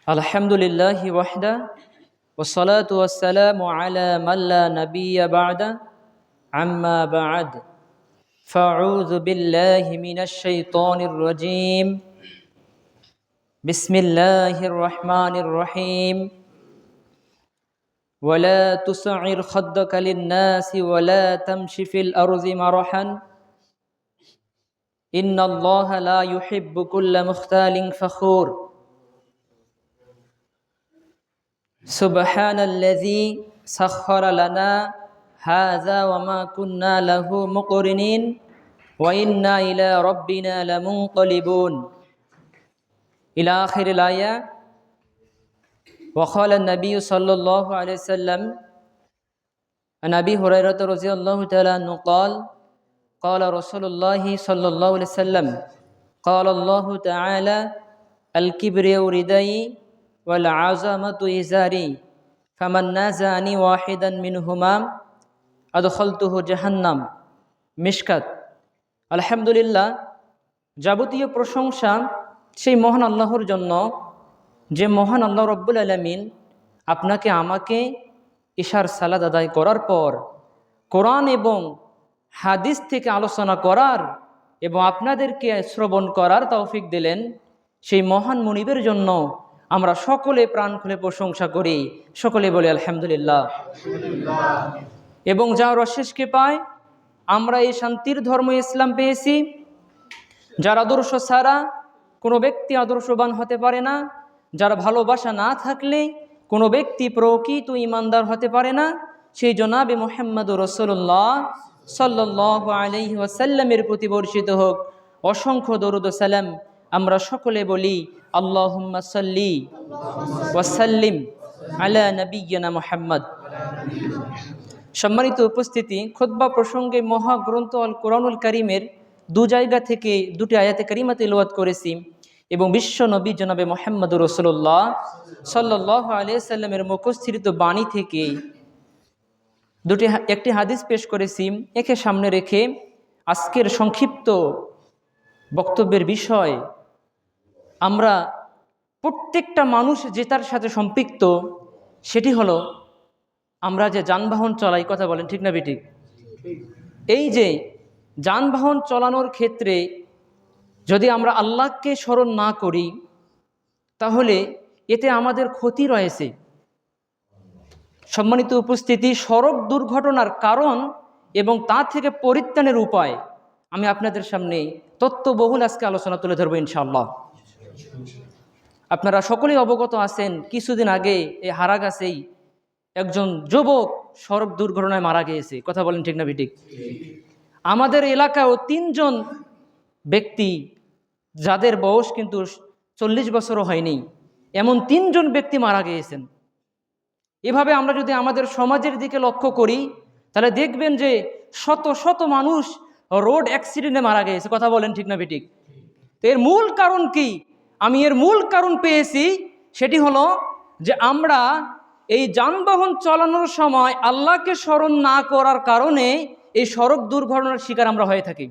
আলহামদুলিল্লাহি ওয়াহদা ওয়াসসালাতু ওয়াসসালামু আলা মান লা নাবিয়্যা বা'দা আম্মা বা'দ ফাআউযু বিল্লাহি মিনাশ শাইতানির রাজীম বিসমিল্লাহির রহমানির রহিম ওয়ালা তুসঈর খাদ্দাকা লিন-নাসি ওয়ালা তামশি ফিল আরদি মারহান ইন্নাল্লাহা লা ইউহিব্বু কুল্লা মুখতালিন ফখুর সুবহানাল্লাযী সাখখারা লানা হাযা ওয়া মা কুন্না লাহু মুকরিনিন ওয়া ইন্না ইলা রাব্বিনা লামুনকালিবুন ইলা আখিরিল আয়া। ওয়া ক্বালা an-নাবী সাল্লাল্লাহু আলাইহি ওয়াসাল্লাম আন আবী হুরায়রা রাদিয়াল্লাহু তাআলা আনহু ক্বাল ক্বালা রাসূলুল্লাহি সাল্লাল্লাহু আলাইহি ওয়াসাল্লাম ক্বালা আল্লাহু তাআলা আল-কিবরিয়াউ রিদাই ওয়াল আযামাতু ইজারি ফামান নাযানি ওয়াহিদান মিনহুমা আদখালতুহু জাহান্নাম। মিশকাত। আলহামদুলিল্লাহ, যাবতীয় প্রশংসা সেই মহান আল্লাহর জন্য, যে মহান আল্লাহ রব্বুল আলামিন আপনাকে আমাকে ইশার সালাত আদায় করার পর কোরআন এবং হাদিস থেকে আলোচনা করার এবং আপনাদেরকে শ্রবণ করার তৌফিক দিলেন। সেই মহান মুনিবের জন্য আমরা সকলে প্রাণ খুলে প্রশংসা করি, সকলে বলি আলহামদুলিল্লাহ। এবং যার অশেষকে পায় আমরা এই শান্তির ধর্ম ইসলাম পেয়েছি, যার আদর্শ ছাড়া কোনো ব্যক্তি আদর্শবান হতে পারে না, যার ভালোবাসা না থাকলে কোনো ব্যক্তি প্রকৃত ঈমানদার হতে পারে না, সেই জনাবে মুহাম্মদুর রাসূলুল্লাহ সাল্লাল্লাহু আলাইহি ওয়াসাল্লামের প্রতি বর্ষিত হোক অসংখ্য দরুদ ও সালাম। আমরা সকলে বলি আল্লাহুম্মা সাল্লি ওয়া সাল্লিম আলা নাবিয়্যিনা মুহাম্মদ। সম্মানিত উপস্থিতি, খুতবা প্রসঙ্গে মহাগ্রন্থ আল কোরআনুল কারীমের দু জায়গা থেকে দুটি আয়াতে কারিমা তিলাওয়াত করেছি এবং বিশ্ব নবী জনাবে মুহাম্মদুর রাসূলুল্লাহ সাল্লাল্লাহু আলাইহি ওয়াসাল্লামের মুখস্থিত বাণী থেকে একটি হাদিস পেশ করেছি। একে সামনে রেখে আজকের সংক্ষিপ্ত বক্তব্যের বিষয়, আমরা প্রত্যেকটা মানুষ যেটার সাথে সম্পৃক্ত, সেটি হলো আমরা যে যানবাহন চলাই। কথা বলেন ঠিক না বেঠিক? এই যে যানবাহন চালানোর ক্ষেত্রে যদি আমরা আল্লাহকে স্মরণ না করি তাহলে এতে আমাদের ক্ষতি রয়েছে। সম্মানিত উপস্থিতি, সড়ক দুর্ঘটনার কারণ এবং তা থেকে পরিত্রাণের উপায় আমি আপনাদের সামনে তথ্যবহুল আজকে আলোচনা তুলে ধরবো ইনশাআল্লাহ। আপনারা সকলেই অবগত আছেন, কিছুদিন আগে এই হারাগাছেই একজন যুবক সড়ক দুর্ঘটনায় মারা গিয়েছে। কথা বলেন ঠিক না বেঠিক? আমাদের এলাকায়ও 3 জন ব্যক্তি, যাদের বয়স কিন্তু 40 বছরও হয়নি, এমন 3 জন ব্যক্তি মারা গিয়েছেন। এভাবে আমরা যদি আমাদের সমাজের দিকে লক্ষ্য করি তাহলে দেখবেন যে শত শত মানুষ রোড অ্যাক্সিডেন্টে মারা গিয়েছে। কথা বলেন ঠিক না বেঠিক? এর মূল কারণ কি? আমি এর মূল কারণ পেয়েছি, সেটি হলো যে আমরা এই যানবাহন চালানোর সময় আল্লাহকে স্মরণ না করার কারণে এই সড়ক দুর্ঘটনার শিকার আমরা হয়ে থাকি।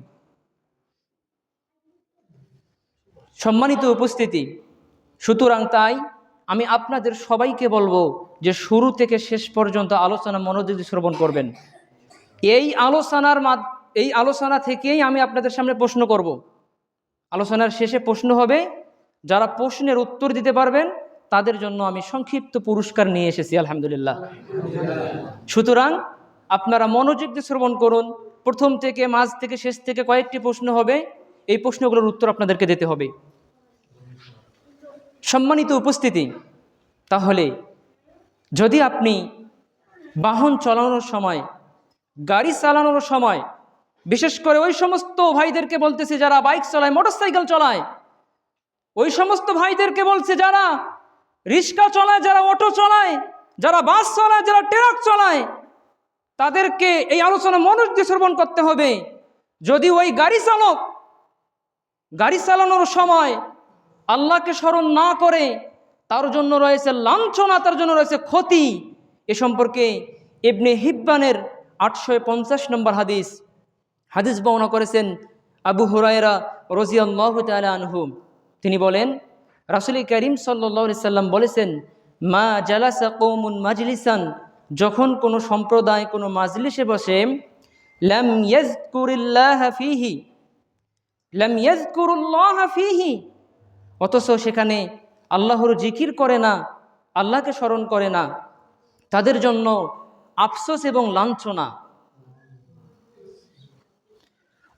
সম্মানিত উপস্থিতি, সুতরাং তাই আমি আপনাদের সবাইকে বলবো যে শুরু থেকে শেষ পর্যন্ত আলোচনা মনোযোগ দিয়ে শ্রবণ করবেন। এই আলোচনা থেকেই আমি আপনাদের সামনে প্রশ্ন করব। আলোচনার শেষে প্রশ্ন হবে, যারা প্রশ্নের উত্তর দিতে পারবেন তাদের জন্য আমি সংক্ষিপ্ত পুরস্কার নিয়ে এসেছি আলহামদুলিল্লাহ। সুতরাং আপনারা মনোযোগ দিয়ে শ্রবণ করুন। প্রথম থেকে, মাঝ থেকে, শেষ থেকে কয়েকটি প্রশ্ন হবে, এই প্রশ্নগুলোর উত্তর আপনাদেরকে দিতে হবে। সম্মানিত উপস্থিতি, তাহলে যদি আপনি বাহন চালানোর সময়, গাড়ি চালানোর সময়, বিশেষ করে ওই সমস্ত ভাইদেরকে বলতেছে যারা বাইক চালায়, মোটরসাইকেল চালায়, ওই সমস্ত ভাইদেরকে বলছে যারা রিক্সা চালায়, যারা অটো চালায়, যারা বাস চালায়, যারা ট্রাক চালায়, তাদেরকে এই আলোচনা মনোযোগ দিয়ে শ্রবণ করতে হবে। যদি ওই গাড়ি চালক গাড়ি চালানোর সময় আল্লাহকে স্মরণ না করে, তার জন্য রয়েছে লাঞ্ছনা, তার জন্য রয়েছে ক্ষতি। এ সম্পর্কে ইবনে হিব্বানের 850 নম্বর হাদিস বর্ণনা করেছেন আবু হুরায়রা রাদিয়াল্লাহু তাআলা আনহু। তিনি বলেন, রাসূল করিম সাল্লাল্লাহু আলাইহি সাল্লাম বলেছেন, মা জালাসা কওমুন মাজলিসান, যখন কোনো সম্প্রদায় কোনো মাজলিসে বসে, লাম ইয়াযকুরিল্লাহা ফীহি, লাম ইয়াযকুরুল্লাহা ফীহি, অথচ সেখানে আল্লাহর জিকির করে না, আল্লাহকে স্মরণ করে না, তাদের জন্য আফসোস এবং লাঞ্ছনা।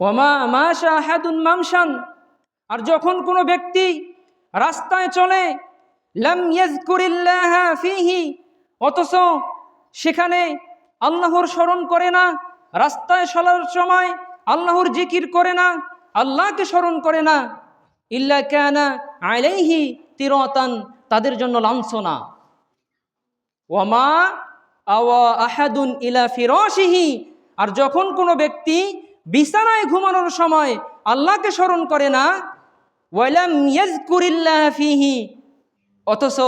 ওয়ামা মাশা আহাদুন মামশান, আর যখন কোনো ব্যক্তি রাস্তায় চলে, লাম ইয়াযকুরিল্লাহা ফীহি, অথচ সেখানে আল্লাহর স্মরণ করে না, রাস্তায় চলার সময় আল্লাহর জিকির করে না, আল্লাহকে স্মরণ করে না, ইল্লা কানা আলাইহি তিরাতান, তাদের জন্য লাঞ্ছনা। ওয়ামা আওয়া আহাদুন ইলা ফিরাশিহি, আর যখন কোনো ব্যক্তি বিছানায় ঘুমানোর সময় আল্লাহকে স্মরণ করে না, ওয়ালাম ইয়াযকুরিল্লাহা ফীহি, অথচ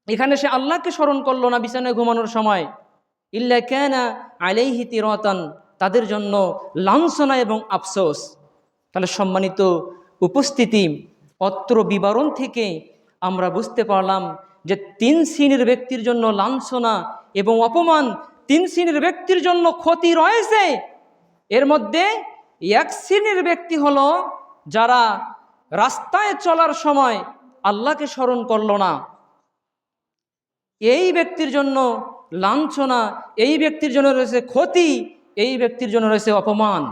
এখানে সে আল্লাহকে স্মরণ করলো না বিছানায় ঘুমানোর সময়, ইল্লা কানা আলাইহি তিরাতান, তাদের জন্য লাঞ্ছনা এবং আফসোস। তাহলে সম্মানিত উপস্থিতি, অত্র বিবরণ থেকে আমরা বুঝতে পারলাম যে 3 শ্রেণীর ব্যক্তির জন্য লাঞ্ছনা এবং অপমান, 3 শ্রেণীর ব্যক্তির জন্য ক্ষতি রয়েছে। এর মধ্যে 1 শ্রেণীর ব্যক্তি হলো যারা রাস্তায় চলার সময় আল্লাহকে স্মরণ করল না, এই ব্যক্তির জন্য লাঞ্ছনা, এই ব্যক্তির জন্য রয়েছে ক্ষতি, এই ব্যক্তির জন্য রয়েছে অপমান।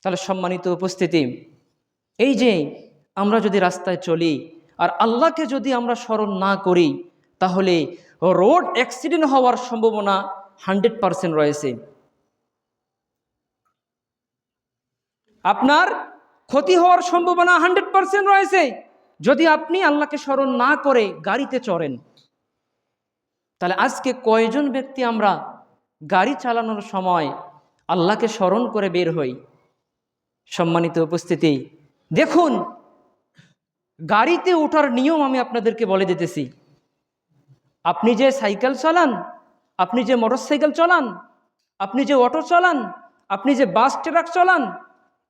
তাহলে সম্মানিত উপস্থিতি, এই যে আমরা যদি রাস্তায় চলি আর আল্লাহকে যদি আমরা স্মরণ না করি, তাহলে রোড অ্যাক্সিডেন্ট হওয়ার সম্ভাবনা 100% রয়েছে। আপনার ক্ষতি হওয়ার সম্ভাবনা 100% রয়েছে যদি আপনি আল্লাহকে স্মরণ না করে গাড়িতে চড়েন। তাহলে আজকে কয়জন ব্যক্তি আমরা গাড়ি চালানোর সময় আল্লাহকে স্মরণ করে বের হই? সম্মানিত উপস্থিতি, দেখুন, গাড়িতে ওঠার নিয়ম আমি আপনাদেরকে বলে দিতেছি। আপনি যে সাইকেল চালান, আপনি যে মোটরসাইকেল চালান, আপনি যে অটো চালান, আপনি যে বাস ট্রাক চালান,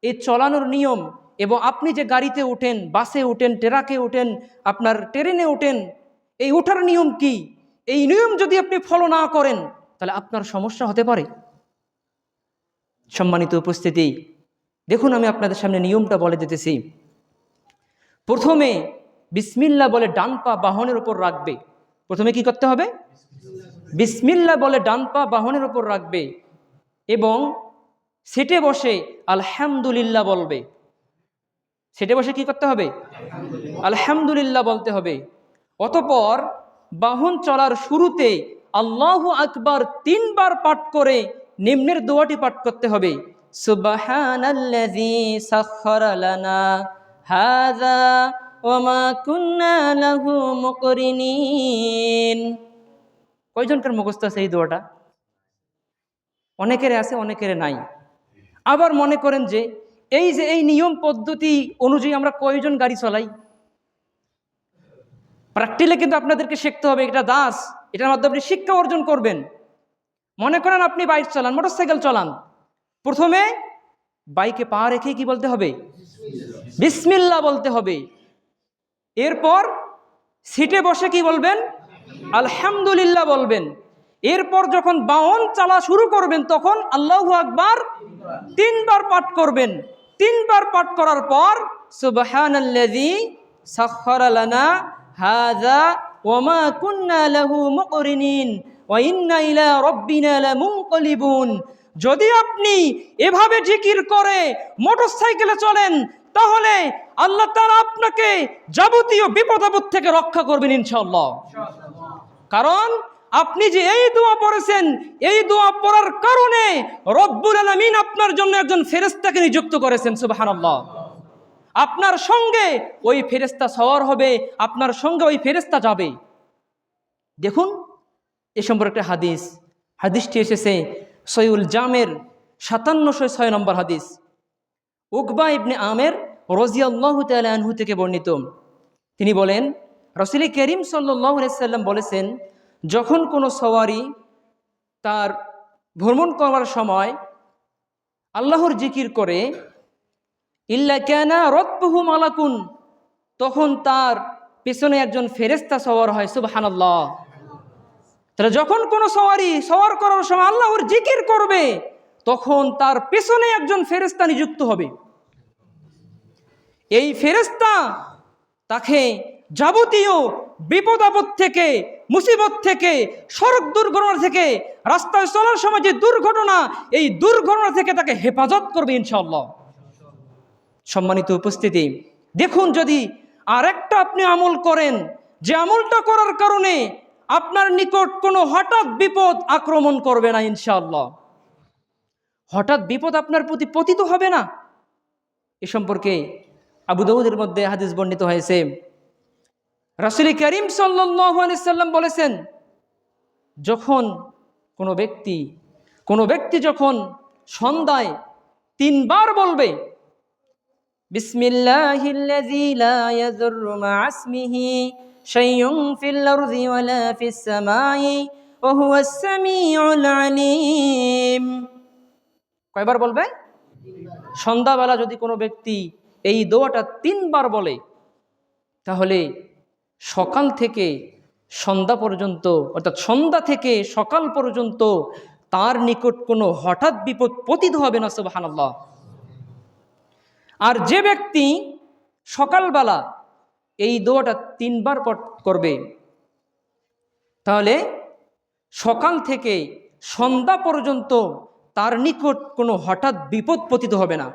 এই চালানোর নিয়ম, এবং আপনি যে গাড়িতে ওঠেন, বাসে ওঠেন, ট্রাকে ওঠেন, আপনার ট্রেনে ওঠেন, এই ওঠার নিয়ম কি? এই নিয়ম যদি আপনি ফলো না করেন তাহলে আপনার সমস্যা হতে পারে। সম্মানিত উপস্থিতি, দেখুন, আমি আপনাদের সামনে নিয়মটা বলে দিতেছি। প্রথমে বিসমিল্লাহ বলে ডান পা বাহনের উপর রাখবে। প্রথমে কি করতে হবে? বিসমিল্লাহ বলে ডান পা বাহনের উপর রাখবে এবং সিটে বসে আলহামদুলিল্লাহ বলবে। সিটে বসে কি করতে হবে? আলহামদুলিল্লাহ বলতে হবে। অতঃপর বাহন চলার শুরুতে আল্লাহু আকবার 3 বার পাঠ করে নিম্নের দোয়াটি পাঠ করতে হবে, সুবহানাল্লাযী সাখখারা লানা হাযা ওয়া মা কুন্না লাহু মুকরিনিন। কয়জনকার মুখস্থ আছে এই দোয়াটা? অনেকের আছে, অনেকের নাই। আবার মনে করেন যে এই নিয়ম পদ্ধতি অনুযায়ী আমরা কয়জন গাড়ি চালাই? প্র্যাকটিক্যালি কিন্তু আপনাদেরকে শিখতে হবে, এটা দাস, এটার মাধ্যমে আপনি শিক্ষা অর্জন করবেন। মনে করেন আপনি বাইক চালান, মোটরসাইকেল চালান, প্রথমে বাইকে পা রেখে কি বলতে হবে? বিসমিল্লাহ বলতে হবে। এরপর সিটে বসে কি বলবেন? আলহামদুলিল্লাহ বলবেন। এরপর যখন বাহন চালা শুরু করবেন তখন আল্লাহু আকবার 3 বার পাঠ করবেন। 3 বার পাঠ করার পর সুবহানাল্লাযী সাখখারা লানা হাযা ওয়া মা কুন্না লাহু মুকরিনিন ওয়া ইন্না ইলা রাব্বিনা লামুনকালিবুন। যদি আপনি এভাবে জিকির করে মোটরসাইকেলে চলেন তাহলে আল্লাহ তাআলা আপনাকে যাবতীয় বিপদ আপদ থেকে রক্ষা করবেন ইনশাআল্লাহ। কারণ আপনি যে এই দোয়া পড়েছেন, এই দোয়া পড়ার কারণে রব্বুল আলামিন আপনার জন্য একজন ফেরেশতাকে নিযুক্ত করেছেন। সুবহানাল্লাহ। আপনার সঙ্গে ওই ফেরেশতা সওয়ার হবে, আপনার সঙ্গে ওই ফেরেশতা যাবে। দেখুন, এ সম্পর্কে একটা হাদিসটি এসেছে সহিহুল জামের 5706 নম্বর হাদিস। উকবা ইবনে আমের রাদিয়াল্লাহু তাআলা আনহু থেকে বর্ণিত। তিনি বলেন, রাসূল করিম সাল্লাল্লাহু আলাইহি সাল্লাম বলেছেন, যখন কোনো সওয়ারি তার ভ্রমণ করার সময় আল্লাহর জিকির করে, ইল্লা কানা রাব্বুহু মালাকুন, তখন তার পিছনে একজন ফেরেশতা সওয়ার হয়। সুবহানাল্লাহ। তাহলে যখন কোনো সওয়ার করার সময় আল্লাহর জিকির করবে, তখন তার পিছনে একজন ফেরেশতা নিযুক্ত হবে। এই ফেরেশতা তাকে যাবতীয় বিপদ আপদ থেকে, মুসিবত থেকে, সড়ক দুর্ঘটনা থেকে, রাস্তায় চলার সময় যে দুর্ঘটনা, এই দুর্ঘটনা থেকে তাকে হেফাজত করবে ইনশাআল্লাহ। সম্মানিত উপস্থিতি, দেখুন যদি আরেকটা আপনি আমল করেন, যে আমলটা করার কারণে আপনার নিকট কোনো হঠাৎ বিপদ আক্রমণ করবে না ইনশাআল্লাহ। হঠাৎ বিপদ আপনার প্রতি পতিত হবে না। এ সম্পর্কে আবু দাউদের মধ্যে হাদিস বর্ণিত হয়েছে। রাসূল করিম সাল্লাল্লাহু আলাইহি সাল্লাম বলেছেন, যখন কোনো ব্যক্তি যখন সন্ধ্যায় 3 বার বলবে, বিসমিল্লাহিল্লাযী লা ইয়াযুররু মা'a ইসমিহি শাইউন ফিল আরদি ওয়ালা ফিস সামাই ওয়া হুয়াস সামিউল আলীম। কয়বার বলবে? সন্ধ্যাবেলা যদি কোনো ব্যক্তি এই দোয়াটা 3 বার বলে, তাহলে সকাল থেকে সন্ধ্যা পর্যন্ত, অর্থাৎ সন্ধ্যা থেকে সকাল পর্যন্ত তার নিকট কোনো হঠাৎ বিপদ পতিত হবে না। সুবহানাল্লাহ। আর যে ব্যক্তি সকালবেলা এই দোয়াটা 3 বার পাঠ করবে, তাহলে সকাল থেকে সন্ধ্যা পর্যন্ত তার নিকট কোনো হঠাৎ বিপদ পতিত হবে না।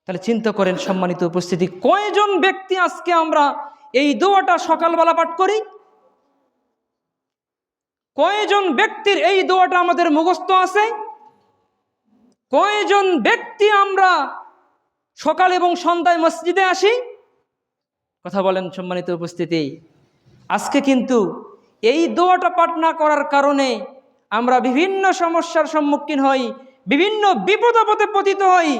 তাহলে চিন্তা করেন সম্মানিত উপস্থিতি, কয়জন ব্যক্তি আজকে আমরা এই দোয়াটা সকালবেলা পাঠ করি? কয়জন ব্যক্তির এই দোয়াটা আমাদের মুখস্থ আছে? কয়জন ব্যক্তি আমরা সকাল এবং সন্ধ্যায় মসজিদে আসি? কথা বলেন সম্মানিত উপস্থিতি। আজকে কিন্তু এই দোয়াটা পাঠ না করার কারণে আমরা বিভিন্ন সমস্যার সম্মুখীন হই, বিভিন্ন বিপদ আপদে পতিত হই,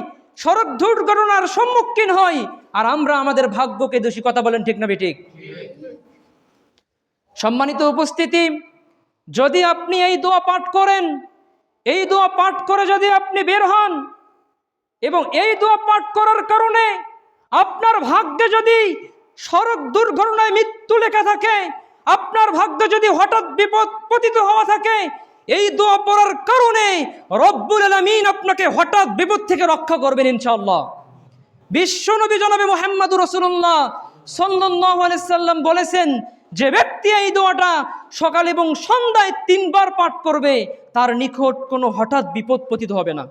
সড়ক দুর্ঘটনার সম্মুখীন হই, আর আমরা আমাদের ভাগ্যকে দোষী। কথা বলেন ঠিক না বেঠিক? সম্মানিত উপস্থিতি, যদি আপনি এই দোয়া পাঠ করেন, এই দোয়া পাঠ করে যদি আপনি বের হন, এবং এই দোয়া পাঠ করার কারণে আপনার ভাগ্যে যদি সড়ক দুর্ঘটনায় মৃত্যু লেখা থাকে, আপনার ভাগ্যে যদি হঠাৎ বিপদ পতিত হওয়া থাকে, এই দোয়া পড়ার কারণে রব্বুল আলামিন আপনাকে হঠাৎ বিপদ থেকে রক্ষা করবেন ইনশাআল্লাহ। বিশ্বনবী জনাবে মুহাম্মদুর রাসূলুল্লাহ সাল্লাল্লাহু আলাইহি সাল্লাম বলেছেন, যে ব্যক্তি এই দোয়াটা সকাল এবং সন্ধ্যায় 3 বার পাঠ করবে, তার নিকট কোনো হঠাৎ বিপদ পতিত হবে না।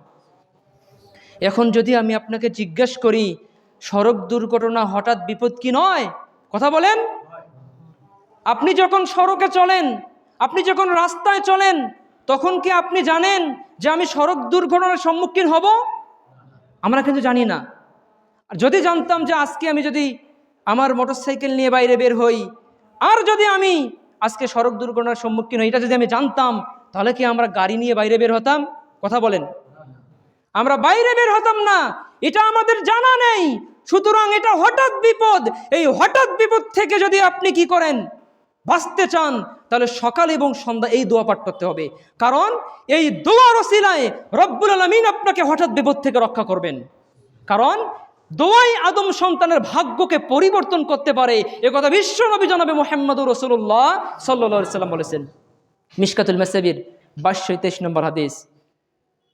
এখন যদি আমি আপনাকে জিজ্ঞেস করি, সড়ক দুর্ঘটনা হঠাৎ বিপদ কি নয়? কথা বলেন। আপনি যখন সড়কে চলেন, আপনি যখন রাস্তায় চলেন, তখন কি আপনি জানেন যে আমি সড়ক দুর্ঘটনার সম্মুখীন হব? আমরা কিন্তু জানি না। আর যদি জানতাম যে আজকে আমি যদি আমার মোটরসাইকেল নিয়ে বাইরে বের হই, আর যদি আমি আজকে সড়ক দুর্ঘটনার সম্মুখীন হই, এটা যদি আমি জানতাম, তাহলে কি আমরা গাড়ি নিয়ে বাইরে বের হতাম? কথা বলেন। আমরা বাইরে বের হতাম না, এটা আমাদের জানা নেই। সুতরাং এটা হঠাৎ বিপদ। এই হঠাৎ বিপদ থেকে যদি আপনি কি করেন, বাঁচতে চান, তাহলে সকাল এবং সন্ধ্যা এই দোয়া পাঠ করতে হবে। কারণ এই দোয়ার ওসিলায় রব্বুল আলামিন আপনাকে হঠাৎ বিপদ থেকে রক্ষা করবেন। কারণ দোয়াই আদম সন্তানের ভাগ্যকে পরিবর্তন করতে পারে, একথা বিশ্বনবী জনাবে মুহাম্মদুর রাসূলুল্লাহ সাল্লাল্লাহু আলাইহি সাল্লাম বলেছেন। মিশকাতুল মাসাবির 2223 নম্বর হাদিস,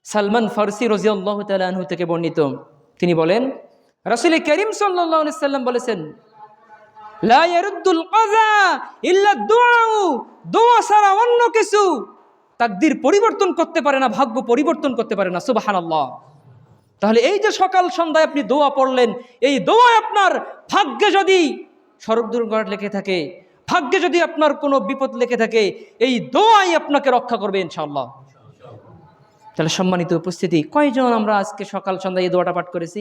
সালমান ফারসি রাদিয়াল্লাহু তাআলা আনহু থেকে বর্ণিত। তিনি বলেন, রাসূল করিম সাল্লাল্লাহু আলাইহি সাল্লাম বলেছেন, লা ইয়ারুদ্দুল কাযা ইল্লা দুআ, দোয়া ছাড়া অন্য কিছু তাকদীর পরিবর্তন করতে পারে না, ভাগ্য পরিবর্তন করতে পারে না। সুবহানাল্লাহ। তাহলে এই যে সকাল সন্ধ্যায় আপনি দোয়া পড়লেন, এই দোয়ায় আপনার ভাগ্যে যদি সড়ক দুর্ঘটনা লেখে থাকে, ভাগ্যে যদি আপনার কোনো বিপদ লেখে থাকে, এই দোয়াই আপনাকে রক্ষা করবে ইনশাআল্লাহ। তাহলে সম্মানিত উপস্থিতি, কয়জন আমরা আজকে সকাল সন্ধ্যায় এই দোয়াটা পাঠ করেছি?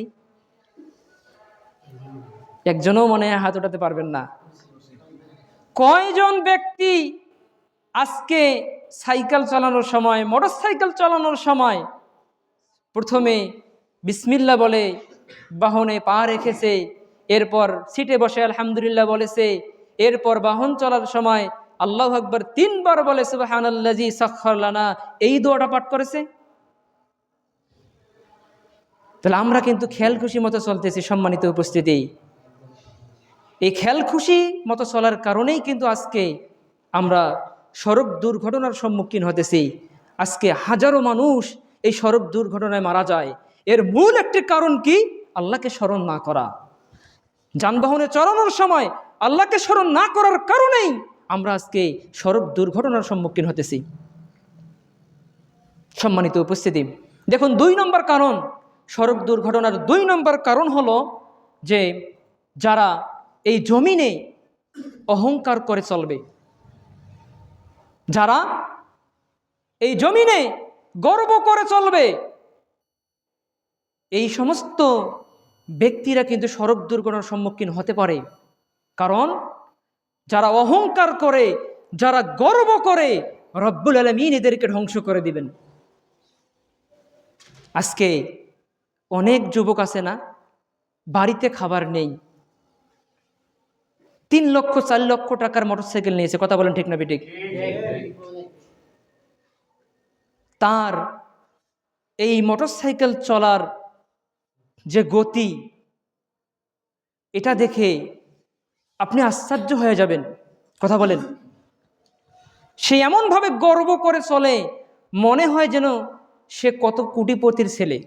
একজনও মনে হয় হাত উঠাতে পারবেন না। কয়জন ব্যক্তি আজকে সাইকেল চালানোর সময়, মোটর সাইকেল চালানোর সময় প্রথমে বিসমিল্লাহ বলে বাহনে পা রেখেছে, এরপর সিটে বসে আলহামদুলিল্লাহ বলেছে, এরপর বাহন চলার সময় আল্লাহু আকবার 3 বার বলে সুবহানাল্লাযী সাখখার লানা, এই দোয়াটা পাঠ করেছে? তাহলে আমরা কিন্তু খেয়াল খুশি মতো চলতেছি। সম্মানিত উপস্থিতি, এই খেয়াল খুশি মতো চলার কারণেই কিন্তু আজকে আমরা সড়ক দুর্ঘটনার সম্মুখীন হতেছি। আজকে হাজারো মানুষ এই সড়ক দুর্ঘটনায় মারা যায়। এর মূল একটি কারণ কি? আল্লাহকে স্মরণ না করা। যানবাহনে চলানোর সময় আল্লাহকে স্মরণ না করার কারণেই আমরা আজকে সড়ক দুর্ঘটনার সম্মুখীন হতেছি। সম্মানিত উপস্থিতি, দেখুন 2 নম্বর কারণ, সড়ক দুর্ঘটনার 2 নম্বর কারণ হলো যে যারা এই জমিনে অহংকার করে চলবে, যারা এই জমিনে গর্ব করে চলবে, এই সমস্ত ব্যক্তিরা কিন্তু সড়ক দুর্ঘটনার সম্মুখীন হতে পারে। কারণ যারা অহংকার করে, যারা গর্ব করে, রব্বুল আলামিন এদেরকে ধ্বংস করে দিবেন। আজকে অনেক যুবক আছে না, বাড়িতে খাবার নেই, 3 লক্ষ 4 লক্ষ টাকার মোটরসাইকেল নিয়েছে। কথা বলেন ঠিক না বেঠিক? তার এই মোটরসাইকেল চলার যে গতি, এটা দেখে আপনি আশ্চর্য হয়ে যাবেন। কথা বলেন, সে এমনভাবে গর্ব করে চলে, মনে হয় যেন সে কত কোটিপতির ছেলে।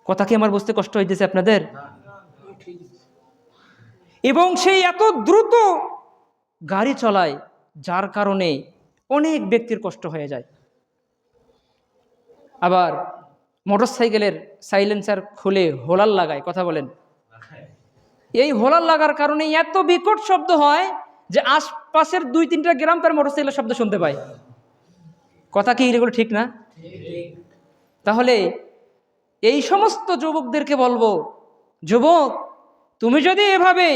কথা কি আমার বুঝতে কষ্ট হইতেছে আপনাদের? এবং সেই এত দ্রুত গাড়ি চলায়, যার কারণে অনেক ব্যক্তির কষ্ট হয়ে যায়। আবার মোটরসাইকেলের সাইলেন্সার খুলে হোলার লাগায়। কথা বলেন, এই হোলার লাগার কারণে এত বিকট শব্দ হয় যে আশপাশের 2-3টা গ্রাম তার মোটরসাইকেলের শব্দ শুনতে পায়। কথা কি এগুলো ঠিক না? তাহলে এই সমস্ত যুবকদেরকে বলবো, যুবক, তুমি যদি এভাবে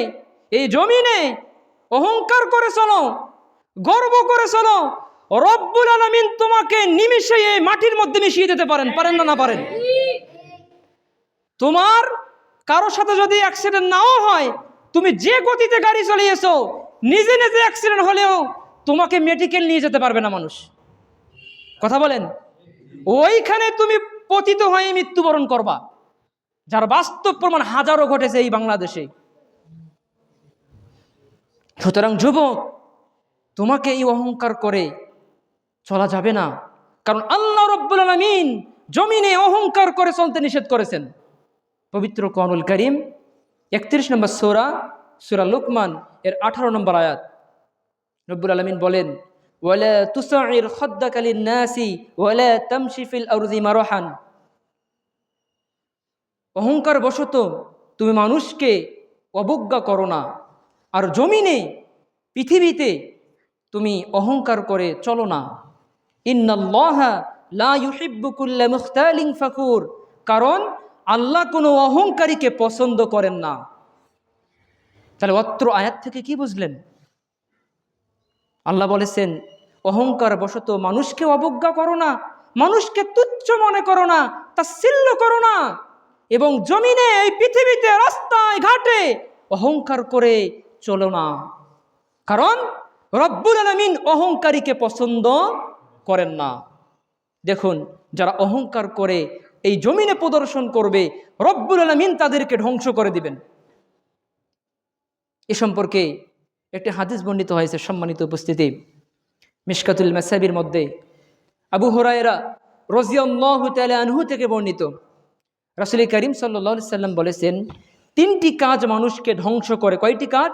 এই জমিনে অহংকার করে চলো, গর্ব করে চলো, রব্বুল আলামিন তোমাকে নিমিষে এই মাটির মধ্যে মিশিয়ে দিতে পারেন। পারেন না? না পারেন? তোমার কারো সাথে যদি অ্যাক্সিডেন্ট নাও হয়, তুমি যে গতিতে গাড়ি চালিয়েছো, নিজে নিজে অ্যাক্সিডেন্ট হলেও তোমাকে মেডিকেল নিয়ে যেতে পারবে না মানুষ। কথা বলেন, ওইখানে তুমি পতিত হয়ে মৃত্যুবরণ করবা, যার বাস্তব প্রমাণ হাজারো ঘটেছে এই বাংলাদেশে। সুতরাং যুবক, তোমাকে এই অহংকার করে চলা যাবে না। কারণ আল্লাহ রাব্বুল আলামিন জমিনে অহংকার করে চলতে নিষেধ করেছেন। পবিত্র কোরআনুল কারীম 31 নম্বর সূরা লুকমান এর 18 নম্বর আয়াত, রব্বুল আলামিন বলেন, ওয়ালা তুসাইর খাদ্দাকা লিন-নাসি ওয়ালা তামশি ফিল আরদি মারহান। অহংকার বশত তুমি মানুষকে অবজ্ঞা করো না, আর জমিনে পৃথিবীতে তুমি অহংকার করে চলো না। ইন্নাল্লাহা লা ইউহিব্বু কুল্লা মুখতালিন ফাকুর। কারণ আল্লাহ কোনো অহংকারীকে পছন্দ করেন না। তাহলে অত্র আয়াত থেকে কি বুঝলেন? আল্লাহ বলেছেন, অহংকার বশত মানুষকে অবজ্ঞা করো না, মানুষকে তুচ্ছ মনে করো না, তাচ্ছিল্য করো না, এবং জমিনে এই পৃথিবীতে রাস্তায় ঘাটে অহংকার করে চলো না। কারণ রব্বুল আলামিন অহংকারীকে পছন্দ করেন না। দেখুন, যারা অহংকার করে এই জমিনে প্রদর্শন করবে, রব্বুল আলামিন তাদেরকে ধ্বংস করে দিবেন। এ সম্পর্কে একটি হাদিস বর্ণিত হয়েছে। সম্মানিত উপস্থিতি, মিশকাতুল মাসাবির মধ্যে আবু হুরায়রা রাদিয়াল্লাহু তাআলা আনহু থেকে বর্ণিত, রাসূল করিম সাল্লাল্লাহু আলাইহি সাল্লাম বলেছেন, 3টি কাজ মানুষকে ধ্বংস করে। কয়টি কাজ?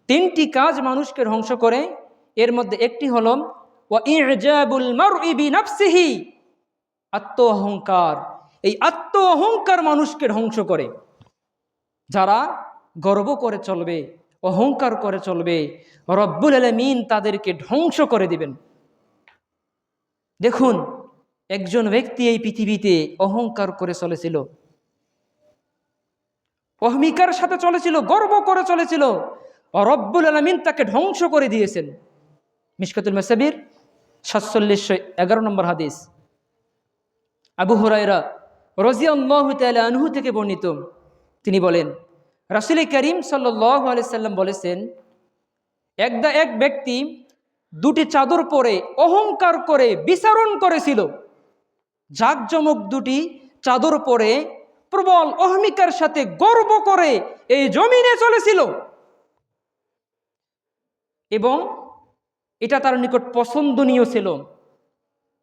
3টি কাজ মানুষকে ধ্বংস করে। এর মধ্যে একটি হলো ওয়া ইজাবুল মারই বিনাফসিহি, আত্ম অহংকার। এই আত্ম অহংকার মানুষকে ধ্বংস করে। যারা গর্ব করে চলবে, অহংকার করে চলবে, রব্বুল আলামিন তাদেরকে ধ্বংস করে দিবেন। দেখুন, একজন ব্যক্তি এই পৃথিবীতে অহংকার করে চলেছিল, অহমিকার সাথে চলেছিল, গর্ব করে চলেছিল, রব্বুল আলামিন তাকে ধ্বংস করে দিয়েছেন। মিশকাতুল মাসাবির 4711 নম্বর হাদিস, আবু হুরায়রা রাদিয়াল্লাহু তাআলা আনহু থেকে বর্ণিত। তিনি বলেন, রাসূল করিম সাল্লাল্লাহু আলাইহি সাল্লাম বলেছেন, এক ব্যক্তি 2টি চাদর পরে অহংকার করে বিচরণ করেছিল। জাকজমক 2টি চাদর পরে প্রবল অহমিকার সাথে গর্ব করে এই জমিনে চলেছিল এবং এটা তার নিকট পছন্দনীয় ছিল।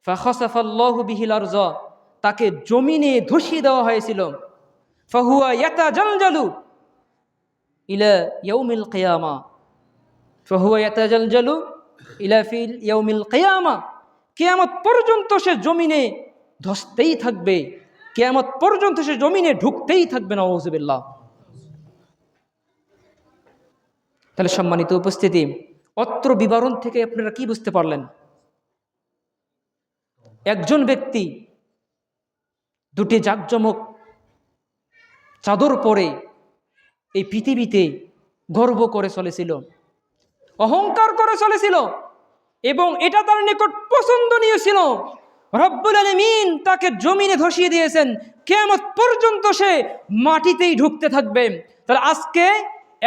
ফাখাসাফাল্লাহু বিহিল আরজ, তাকে জমিনে ধসিয়ে দেওয়া হয়েছিল। ফাহুয়া ইয়াতাজালজালু ইলা ইয়াউমিল কিয়ামা, ফাহুয়া ইয়াতাজালজালু ইলা ফিল ইয়াউমিল কিয়ামা, কিয়ামত পর্যন্ত সে জমিনে ধসতেই থাকবে, কিয়ামত পর্যন্ত সে জমিনে ঢুকতেই থাকবে। নাউযুবিল্লাহ। তাহলে সম্মানিত উপস্থিতি, অত্র বিবরণ থেকে আপনারা কি বুঝতে পারলেন? একজন ব্যক্তি দুটি জাকজমক চাদর পরে এই পৃথিবীতে গর্ব করে চলেছিল, অহংকার করে চলেছিল এবং এটা তার নিকট পছন্দনীয় ছিল। রব্বুল আলামিন তাকে জমিনে ধসিয়ে দিয়েছেন, কিয়ামত পর্যন্ত সে মাটিতেই ঢুকতে থাকবে। তাহলে আজকে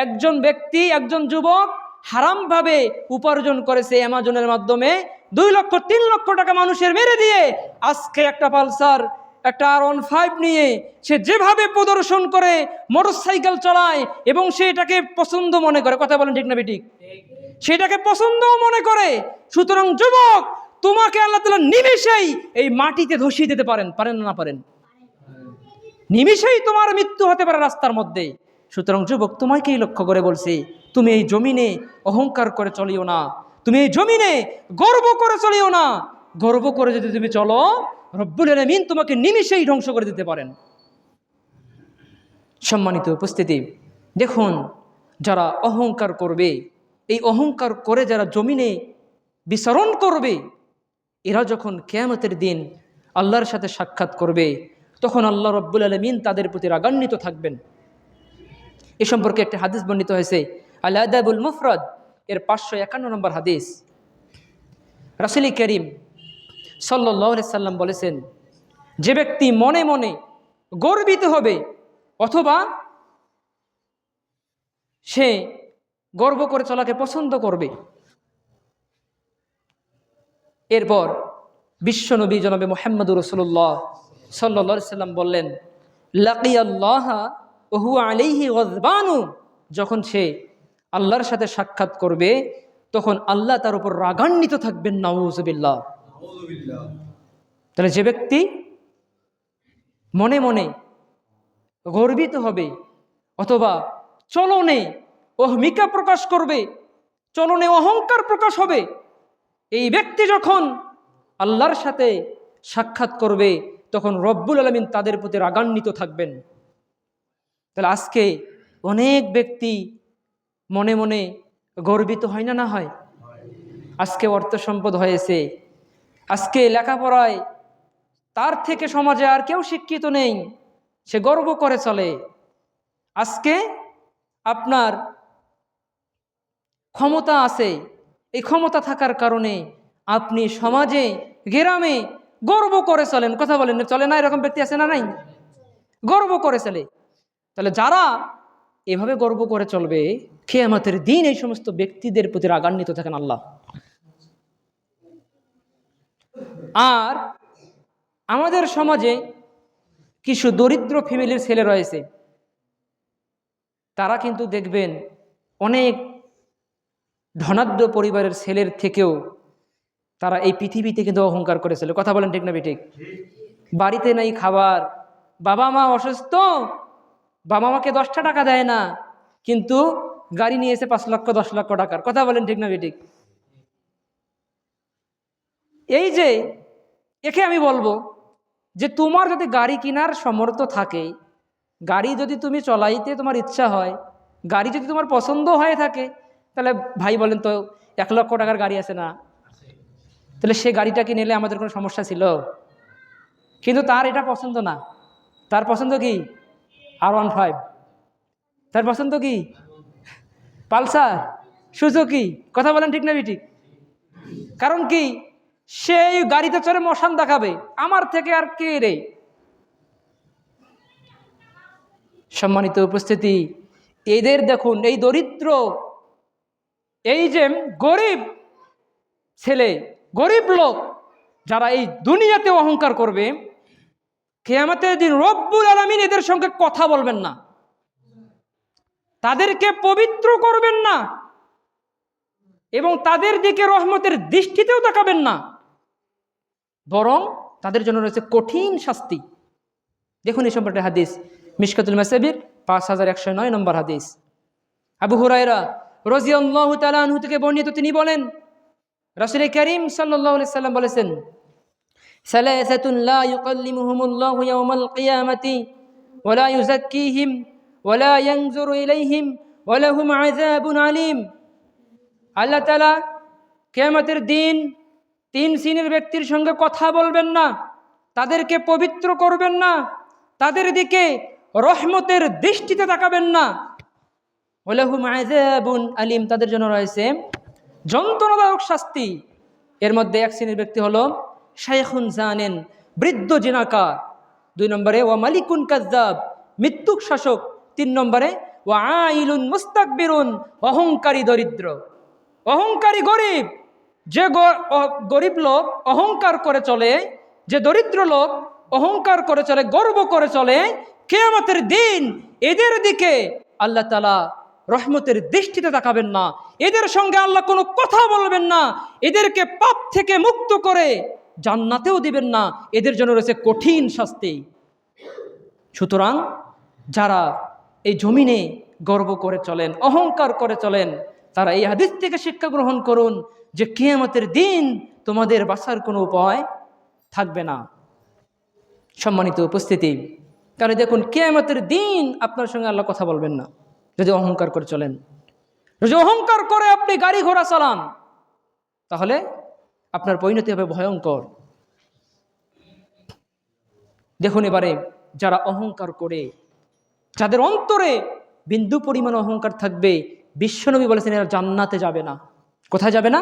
একজন ব্যক্তি, একজন যুবক হারামভাবে উপার্জন করেছে অ্যামাজনের মাধ্যমে 2 লক্ষ 3 লক্ষ টাকা মানুষের মেরে দিয়ে, আজকে একটা পালসার, একটা R15 নিয়ে সে যেভাবে প্রদর্শন করে, মোটরসাইকেল চালায় এবং সে এটাকে পছন্দ মনে করে। কথা বলেন ঠিক না বেঠিক? সেটাকে পছন্দও মনে করে। সুতরাং যুবক, তোমাকে আল্লাহ তাআলা নিমেষেই এই মাটিতে ধসিয়ে দিতে পারেন, পারেন না পারেন? নিমেষেই তোমার মৃত্যু হতে পারে রাস্তার মধ্যে। সুতরাং যুবক, তোমাকেই লক্ষ্য করে বলছি, তুমি এই জমিনে অহংকার করে চলিও না, তুমি এই জমিনে গর্ব করে চলিও না। গর্ব করে যদি তুমি চলো, রব্বুল আলামিন তোমাকে নিমেষেই ধ্বংস করে দিতে পারেন। সম্মানিত উপস্থিতি, দেখুন, যারা অহংকার করবে, এই অহংকার করে যারা জমিনে বিচরণ করবে, এরা যখন কিয়ামতের দিন আল্লাহর সাথে সাক্ষাৎ করবে, তখন আল্লাহ রব্বুল আলামিন তাদের প্রতি রাগান্বিত থাকবেন। এ সম্পর্কে একটা হাদিস বর্ণিত হয়েছে, আল আদাবুল মুফরাদ এর 551 নম্বর হাদিস। রাসূল করিম সাল্লাল্লাহু আলাইহি সাল্লাম বলেছেন, যে ব্যক্তি মনে মনে গর্বিত হবে অথবা সে গর্ব করে চলাকে পছন্দ করবে, এরপর বিশ্বনবী জনাবে মুহাম্মদুর রাসূলুল্লাহ সাল্লাল্লাহু আলাইহি সাল্লাম বললেন, লাকিয়াল্লাহ ওয়া হুয়া আলাইহি গাযবানু, যখন সে আল্লাহর সাথে সাক্ষাৎ করবে তখন আল্লাহ তার উপর রাগান্বিত থাকবেন। নাউযুবিল্লাহ। তাহলে যে ব্যক্তি মনে মনে গর্বিত হবে অথবা চলনে অহমিকা প্রকাশ করবে, চলনে অহংকার প্রকাশ হবে, এই ব্যক্তি যখন আল্লাহর সাথে সাক্ষাৎ করবে তখন রব্বুল আলামিন তাদের প্রতি রাগান্বিত থাকবেন। তাহলে আজকে অনেক ব্যক্তি মনে মনে গর্বিত হয় না, না হয়? আজকে অর্থ সম্পদ হয়েছে, আজকে লেখাপড়ায় তার থেকে সমাজে আর কেউ শিক্ষিত নেই, সে গর্ব করে চলে। আজকে আপনার ক্ষমতা আছে, এই ক্ষমতা থাকার কারণে আপনি সমাজে গ্রামে গর্ব করে চলেন। কথা বলেন, চলে না? এরকম ব্যক্তি আছে না নাই? গর্ব করে চলে। তাহলে যারা এভাবে গর্ব করে চলবে, কিয়ামতের দিন এই সমস্ত ব্যক্তিদের প্রতি রাগান্বিত থাকেন আল্লাহ। আর আমাদের সমাজে কিছু দরিদ্র ফ্যামিলির ছেলে রয়েছে, তারা কিন্তু দেখবেন অনেক ধনাঢ্য পরিবারের ছেলের থেকেও তারা এই পৃথিবীতে কিন্তু অহংকার করে চলে। কথা বলেন ঠিক না বেঠিক? বাড়িতে নাই খাবার, বাবা মা অসুস্থ, বাবা মাকে 10টা টাকা দেয় না, কিন্তু গাড়ি নিয়েছে 5 লক্ষ 10 লক্ষ টাকার। কথা বলেন ঠিক না বেঠিক? এই যে একে আমি বলবো যে তোমার যদি গাড়ি কেনার সামর্থ্য থাকে, গাড়ি যদি তুমি চলাইতে তোমার ইচ্ছা হয়, গাড়ি যদি তোমার পছন্দ হয়ে থাকে, তাহলে ভাই বলেন তো 1 লক্ষ টাকার গাড়ি আছে না? তাহলে সে গাড়িটা কিনে নিলে আমাদের কোনো সমস্যা ছিল? কিন্তু তার এটা পছন্দ না। তার পছন্দ কি? R15। তার পছন্দ কি? Pulsar, Suzuki. কথা বলেন ঠিক না বেঠিক? কারণ কি? সেই গাড়িতে চড়ে মশান দেখাবে, আমার থেকে আর কে রে? সম্মানিত উপস্থিতি, এদের দেখুন, এই দরিদ্র, এই যে গরিব ছেলে, গরিব লোক, যারা এই দুনিয়াতে অহংকার করবে, কিয়ামতের দিন রব্বুল আলামিন এদের সঙ্গে কথা বলবেন না, তাদেরকে পবিত্র করবেন না এবং তাদের দিকে রহমতের দৃষ্টিতেও তাকাবেন না, বরং তাদের জন্য রয়েছে কঠিন শাস্তি। দেখুন এই সম্পর্কে হাদিস মিশকাতুল মাসাবির 5109 নম্বর হাদিস। আবু হুরায়রা রাদিয়াল্লাহু তাআলা আনহু থেকে বর্ণিত, তিনি বলেন রাসূল করিম সাল্লাল্লাহু আলাইহি সাল্লাম বলেছেন, সালাসাতুন লা ইউকাল্লিমুহুমুল্লাহু ইয়াওমাল কিয়ামাতি ওয়া লা ইউযাক্কিহিম ওয়া লা ইয়ানজুরু ইলাইহিম ওয়া লাহুম আযাবুন আলীম। আল্লাহ তাআলা কিয়ামতের দিন 3 শ্রেণীর ব্যক্তির সঙ্গে কথা বলবেন না, তাদেরকে পবিত্র করবেন না, তাদের দিকে রহমতের দৃষ্টিতে তাকাবেন না, ওয়া লাহুম আযাবুন আলীম, তাদের জন্য রয়েছে যন্ত্রণাদায়ক শাস্তি। এর মধ্যে 1 শ্রেণীর ব্যক্তি হলো শাইখুন জানেন, বৃদ্ধ জিনাকার। 2 নম্বরে ওয়া মালিকুন কাজ্জাব, মৃত্যুক শাসক। 3 নম্বরে ওয়া আইলুন মুস্তাকবিরুন, অহংকারী দরিদ্র, অহংকারী গরিব। যে গরিব লোক অহংকার করে চলে, যে দরিদ্র লোক অহংকার করে চলে, গর্ব করে চলে, কিয়ামতের দিন এদের দিকে আল্লাহ তাআলা রহমতের দৃষ্টিতে তাকাবেন না, এদের সঙ্গে আল্লাহ কোনো কথা বলবেন না, এদেরকে পাপ থেকে মুক্ত করে জান্নাতেও দিবেন না, এদের জন্য রয়েছে কঠিন শাস্তি। সুতরাং যারা এই জমিনে গর্ব করে চলেন, অহংকার করে চলেন, তারা এই হাদিস থেকে শিক্ষা গ্রহণ করুন যে কিয়ামতের দিন তোমাদের বাঁচার কোনো উপায় থাকবে না। সম্মানিত উপস্থিতি, কারণ দেখুন কিয়ামতের দিন আপনার সঙ্গে আল্লাহ কথা বলবেন না যদি অহংকার করে চলেন। যদি অহংকার করে আপনি গাড়ি ঘোড়া চালান, তাহলে আপনার পরিণতি হবে ভয়ঙ্কর। দেখুন এবারে যারা অহংকার করে, যাদের অন্তরে বিন্দু পরিমাণ অহংকার থাকবে, বিশ্বনবী বলেছেন এরা জান্নাতে যাবে না। কোথায় যাবে না?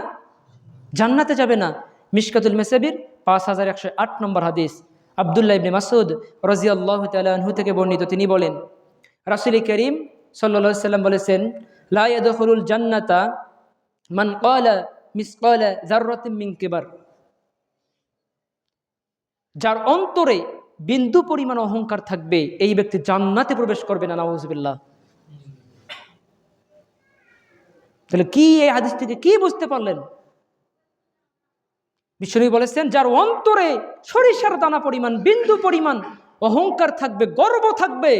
জান্নাতে যাবে না। মিশকাতুল মাসাবির 5108 নম্বর হাদিস। আব্দুল্লাহ ইবনে মাসউদ রাদিয়াল্লাহু তাআলা আনহু থেকে বর্ণিত, তিনি বলেন রাসূল করিম সাল্লাল্লাহু আলাইহি সাল্লাম বলেছেন, লা ইয়াদখুলুল জান্নাতা মান ক্বালা মিসকালা যাররাতিন মিন কিবার। যার অন্তরে বিন্দু পরিমাণ অহংকার থাকবে, এই ব্যক্তি জান্নাতে প্রবেশ করবে না, নাউযুবিল্লাহ। তাহলে কি এই হাদিস থেকে কি বুঝতে পারলেন? বিশ্বনবী বলেছেন যার অন্তরে সরিষার দানা পরিমাণ, বিন্দু পরিমাণ অহংকার থাকবে, গর্ব থাকবে,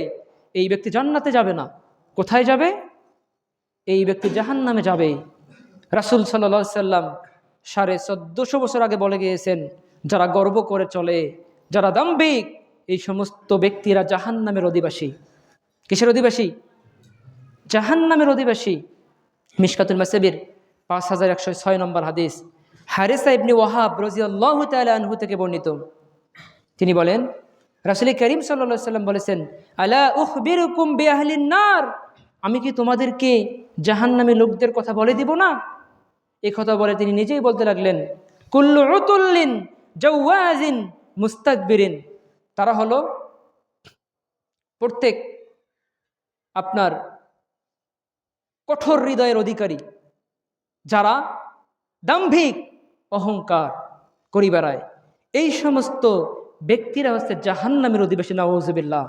এই ব্যক্তি জান্নাতে যাবে না। কোথায় যাবে? এই ব্যক্তি জাহান্নামে যাবে। রাসূল সাল্লাল্লাহু আলাইহি সাল্লাম 1450 বছর আগে বলে গিয়েছেন, যারা গর্ব করে চলে, যারা দাম্ভিক, এই সমস্ত ব্যক্তিরা জাহান্নামের অধিবাসী। কিসের অধিবাসী? জাহান্নামের অধিবাসী। মিশকাতুল মাসাবির 5106 নম্বর হাদিস। হারিসা ইবনে ওয়াহাব রাদিয়াল্লাহু তাআলা আনহু থেকে বর্ণিত, তিনি বলেন রাসূল করিম সাল্লাল্লাহু আলাইহি সাল্লাম বলেছেন, আলা উখবিরুকুম বিআহলিন নার, আমি কি তোমাদেরকে জাহান্নামী লোকদের কথা বলে দিব না? এই কথা বলে তিনি নিজেই বলতে লাগলেন, কুল্লু উতুল্লিন জাওয়াজিন মুস্তাকবিরিন, তারা হলো প্রত্যেক আপনার কঠোর হৃদয়ের অধিকারী, যারা দাম্ভিক, অহংকার করি বেড়ায়, এই সমস্ত ব্যক্তিরা হচ্ছে জাহান্নামের অধিবাসী, নাউযুবিল্লাহ।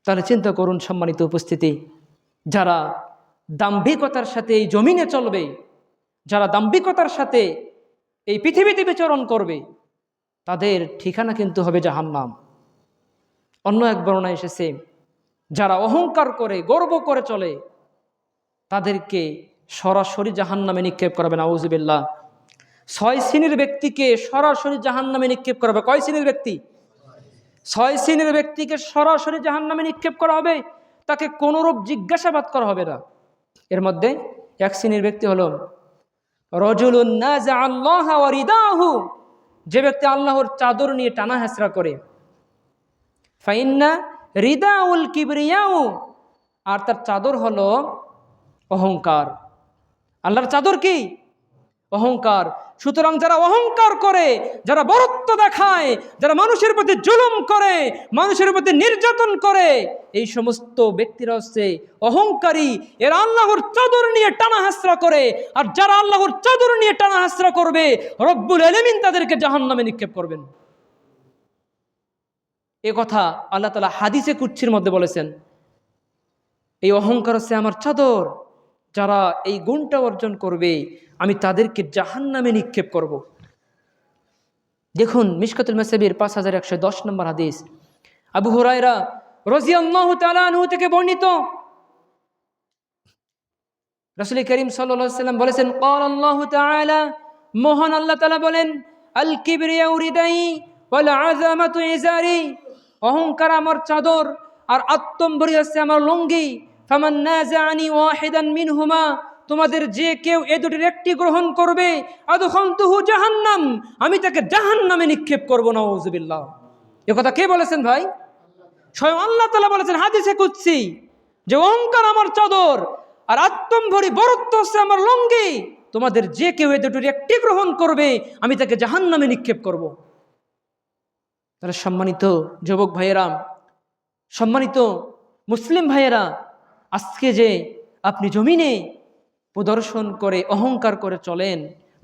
তাহলে চিন্তা করুন সম্মানিত উপস্থিতি, যারা দাম্ভিকতার সাথে এই জমিনে চলবে, যারা দাম্ভিকতার সাথে এই পৃথিবীতে বিচরণ করবে, তাদের ঠিকানা কিন্তু হবে জাহান্নাম। অন্য এক বর্ণনায় এসেছে, যারা অহংকার করে, গর্ব করে চলে, তাদেরকে সরাসরি জাহান্নামে নিক্ষেপ করাবে, নাউযুবিল্লাহ। 6 শ্রেণীর ব্যক্তিকে সরাসরি জাহান্নামে নিক্ষেপ করা হবে। কয় শ্রেণীর ব্যক্তি? 6 শ্রেণীর ব্যক্তিকে সরাসরি জাহান্নামে নিক্ষেপ করা হবে, তাকে কোনরূপ জিজ্ঞাসাবাদ করা হবে না। এর মধ্যে 1 শ্রেণীর ব্যক্তি হলো রাজুলুন নাযা আল্লাহ ওয়া রিদাহু, যে ব্যক্তি আল্লাহর চাদর নিয়ে টানা হেঁচড়া করে। ফাইন্না রিদাউল কিবরিয়াউ, আর তার চাদর হলো অহংকার। আল্লাহর চাদর কি? অহংকার। সুতরাং যারা অহংকার করে, যারা বরত্ব দেখায়, যারা মানুষের প্রতি জুলুম করে, মানুষের প্রতি নির্যাতন করে, এই সমস্ত ব্যক্তিরা হচ্ছে অহংকারী। এরা আল্লাহর চাদর নিয়ে টানা হাসরা করে, আর যারা আল্লাহর চাদর নিয়ে টানা হাসরা করবে, রব্বুল আলামিন তাদেরকে জাহান্নামে নিক্ষেপ করবেন। এ কথা আল্লাহ তাআলা হাদিসে কুদসির মধ্যে বলেছেন, এই অহংকার হচ্ছে আমার চাদর, যারা এই গুণটা অর্জন করবে আমি তাদেরকে জাহান্নামে নিক্ষেপ করব। দেখুন মিশকাতুল মাসাবির 5110 নম্বর হাদিস, আবু হুরায়রা রাদিয়াল্লাহু তাআলা আনহু থেকে বর্ণিত, রাসূল করিম সাল্লাল্লাহু আলাইহি ওয়াসাল্লাম বলেছেন, ক্বাল আল্লাহু তাআলা, মহান আল্লাহ তাআলা বলেন, আল কিবরিয়াউ রিদাই ওয়াল আযামাতু ইজারি, অহংকার আমার চাদর আর আত্মম্বরী হচ্ছে আমার লুঙ্গি। ফামান নাযাআনি ওয়াহিদান মিনহুমা, তোমাদের যে কেউ এ দুটির একটি গ্রহণ করবে, আদখালতুহু জাহান্নাম, আমি তাকে জাহান্নামে নিক্ষেপ করব। নাউযুবিল্লাহ। এ কথা কে বলেছেন ভাই? স্বয়ং আল্লাহ তাআলা বলেছেন হাদিসে কুদসি যে অহংকার আমার চাদর আর আত্মম্বরী বরত্ব হচ্ছে আমার লুঙ্গি, তোমাদের যে কেউ এ দুটির একটি গ্রহণ করবে আমি তাকে জাহান্নামে নিক্ষেপ করব। তারা সম্মানিত যুবক ভাইয়েরা, সম্মানিত মুসলিম ভাইয়েরা, আজকে যে আপনি জমিনে প্রদর্শন করে অহংকার করে চলেন,